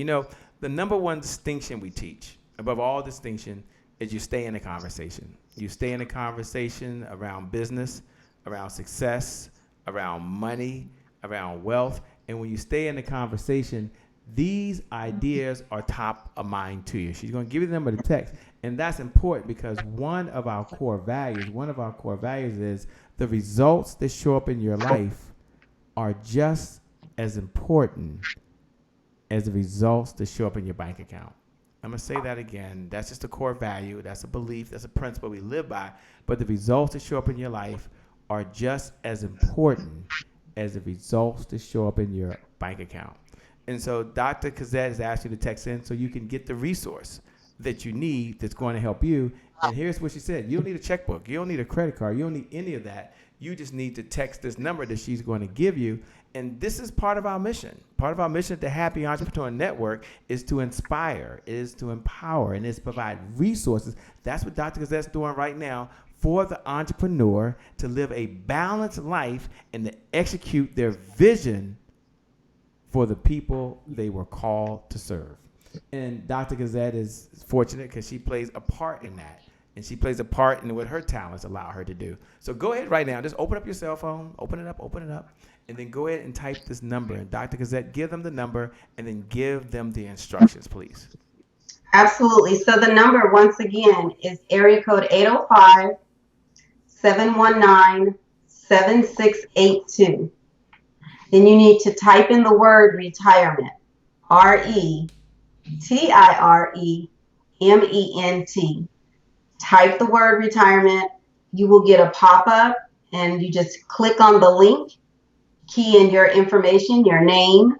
The number one distinction we teach, above all distinction, is you stay in the conversation. You stay in the conversation around business, around success, around money, around wealth. And when you stay in the conversation, these ideas are top of mind to you. She's going to give you the number to text. And that's important because one of our core values is the results that show up in your life are just as important as the results that show up in your bank account. I'm going to say that again. That's just a core value. That's a belief. That's a principle we live by. But the results that show up in your life are just as important as the results that show up in your bank account. And so Dr. Cozette has asked you to text in so you can get the resource that you need that's going to help you. And here's what she said. You don't need a checkbook. You don't need a credit card. You don't need any of that. You just need to text this number that she's going to give you. And this is part of our mission. Part of our mission at the Happy Entrepreneur Network is to inspire, is to empower, and is to provide resources. That's what Dr. Cozette's doing right now for the entrepreneur to live a balanced life and to execute their vision for the people they were called to serve. And Dr. Cozette is fortunate because she plays a part in that. And she plays a part in what her talents allow her to do. So go ahead right now. Just open up your cell phone. Open it up. And then go ahead and type this number. And Dr. Cozette, give them the number and then give them the instructions, please. Absolutely. So the number, once again, is area code 719-7682. Then you need to type in the word retirement, RETIREMENT. Type the word retirement. You will get a pop-up, and you just click on the link, key in your information, your name,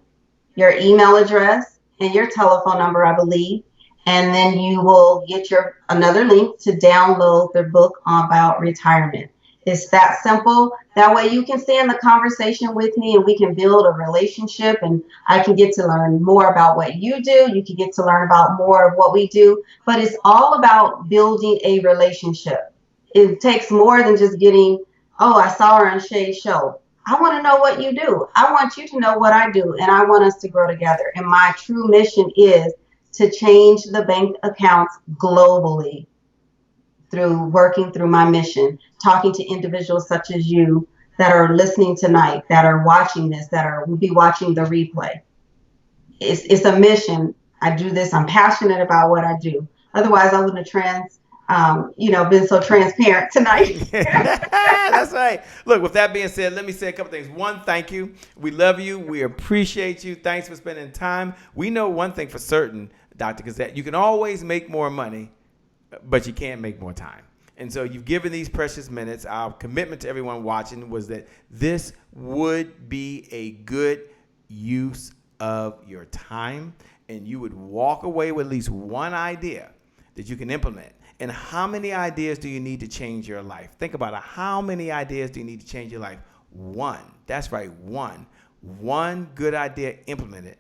your email address, and your telephone number, I believe. And then you will get another link to download the book about retirement. It's that simple. That way you can stay in the conversation with me, and we can build a relationship, and I can get to learn more about what you do. You can get to learn about more of what we do, but it's all about building a relationship. It takes more than just getting, oh, I saw her on Shay's show. I want to know what you do. I want you to know what I do, and I want us to grow together. And my true mission is to change the bank accounts globally through working through my mission, talking to individuals such as you that are listening tonight, that are watching this, will be watching the replay. It's a mission. I do this. I'm passionate about what I do. Otherwise, I wouldn't have been so transparent tonight. That's right. Look, with that being said, let me say a couple things. One, thank you. We love you. We appreciate you. Thanks for spending time. We know one thing for certain, Dr. Cozette, you can always make more money, but you can't make more time. And so you've given these precious minutes. Our commitment to everyone watching was that this would be a good use of your time, and you would walk away with at least one idea that you can implement. And how many ideas do you need to change your life? Think about it. How many ideas do you need to change your life? One. That's right, one. One good idea implemented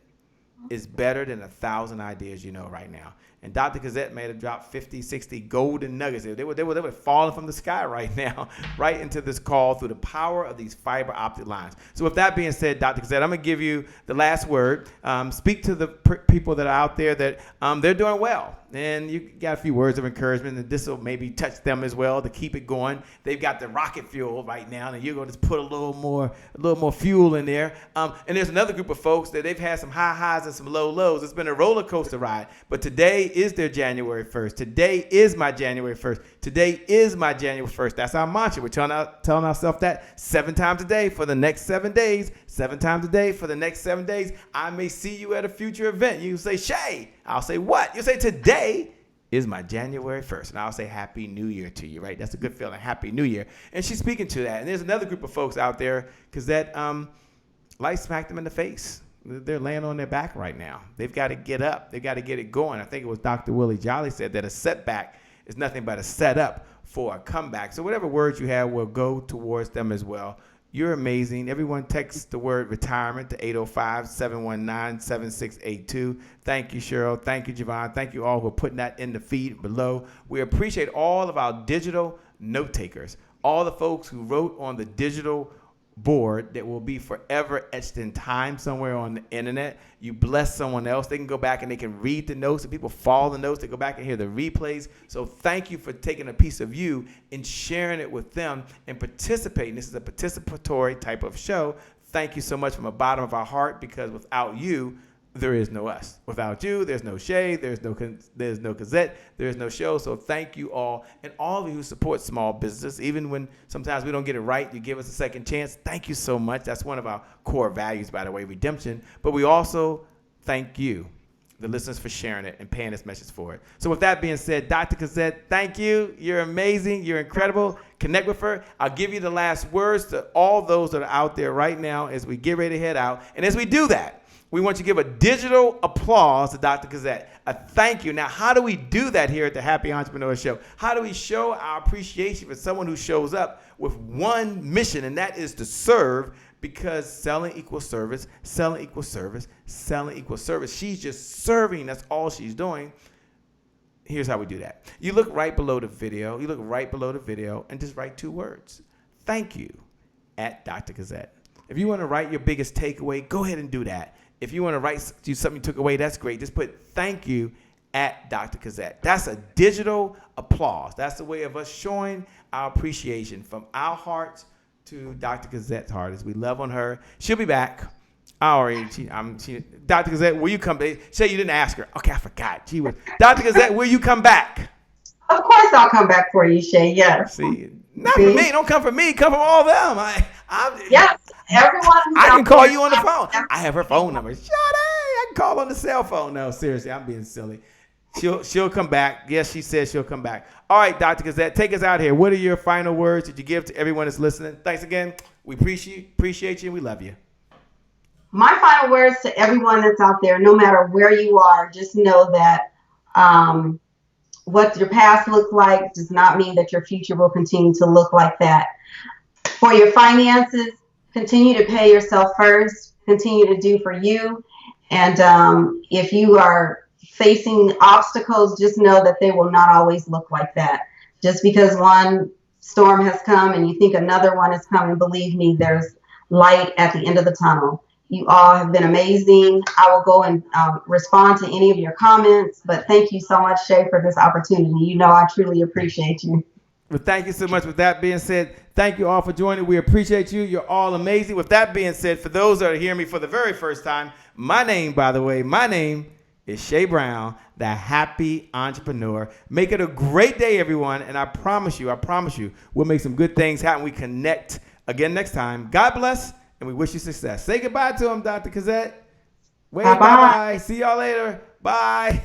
is better than 1,000 ideas you know right now. And Dr. Cozette may have dropped 50, 60 golden nuggets. They were falling from the sky right now, right into this call through the power of these fiber optic lines. So with that being said, Dr. Cozette, I'm going to give you the last word. Speak to the people that are out there that they're doing well. And you got a few words of encouragement, and this will maybe touch them as well to keep it going. They've got the rocket fuel right now, and you're going to put a little more fuel in there. And there's another group of folks that they've had some high highs and some low lows. It's been a roller coaster ride, but today is their January 1st. Today is my January 1st. Today is my January 1st. That's our mantra. We're telling ourselves that 7 times a day for the next 7 days. 7 times a day for the next 7 days. I may see you at a future event. You say, Shay. I'll say, what? You say, today is my January 1st. And I'll say, Happy New Year to you, right? That's a good feeling. Happy New Year. And she's speaking to that. And there's another group of folks out there because that life smacked them in the face. They're laying on their back right now. They've got to get up. They've got to get it going. I think it was Dr. Willie Jolly said that a setback is nothing but a setup for a comeback. So whatever words you have will go towards them as well. You're amazing. Everyone text the word retirement to 805-719-7682. Thank you, Cheryl. Thank you, Javon. Thank you all who are putting that in the feed below. We appreciate all of our digital note takers, all the folks who wrote on the digital board that will be forever etched in time somewhere on the internet. You bless someone else. They can go back and they can read the notes, and people follow the notes. They go back and hear the replays. So thank you for taking a piece of you and sharing it with them and participating. This is a participatory type of show. Thank you so much from the bottom of our heart, because without you, there is no us. Without you, there's no Shay, there's no Cozette, there's no show. So thank you all, and all of you who support small business, even when sometimes we don't get it right, you give us a second chance. Thank you so much. That's one of our core values, by the way, redemption. But we also thank you, the listeners, for sharing it and paying this message for it. So with that being said, Dr. Cozette, thank you. You're amazing. You're incredible. Connect with her. I'll give you the last words to all those that are out there right now as we get ready to head out. And as we do that, we want you to give a digital applause to Dr. Cozette. A thank you. Now, how do we do that here at the Happy Entrepreneur Show? How do we show our appreciation for someone who shows up with one mission, and that is to serve, because selling equals service, selling equals service, selling equals service. She's just serving. That's all she's doing. Here's how we do that. You look right below the video. And just write 2 words. Thank you at Dr. Cozette. If you want to write your biggest takeaway, go ahead and do that. If you want to write something you took away, that's great. Just put thank you at Dr. Cozette. That's a digital applause. That's the way of us showing our appreciation from our hearts to Dr. Cozette's heart as we love on her. She'll be back. Dr. Cozette, will you come back? Say you didn't ask her. Okay, I forgot. Dr. Cozette, will you come back? Of course I'll come back for you, Shay. Yes. See, Not from me. Don't come from me. Come from all them. Yes, everyone. I can call you on the phone. I have her phone number. Shut up. I can call on the cell phone. No, seriously, I'm being silly. She'll come back. Yes, she says she'll come back. All right, Dr. Cozette, take us out here. What are your final words that you give to everyone that's listening? Thanks again. We appreciate you. We love you. My final words to everyone that's out there, no matter where you are, just know that what your past looked like does not mean that your future will continue to look like that. For your finances, continue to pay yourself first. Continue to do for you. And if you are facing obstacles, just know that they will not always look like that. Just because one storm has come and you think another one is coming, believe me, there's light at the end of the tunnel. You all have been amazing. I will go and respond to any of your comments, but thank you so much, Shay, for this opportunity. You know I truly appreciate you. Well, thank you so much. With that being said, thank you all for joining. We appreciate you. You're all amazing. With that being said, for those that are hearing me for the very first time, my name is Shay Brown, the happy entrepreneur. Make it a great day, everyone. And I promise you, we'll make some good things happen. We connect again next time. God bless, and we wish you success. Say goodbye to him, Dr. Cozette. Wait, bye-bye. See y'all later. Bye.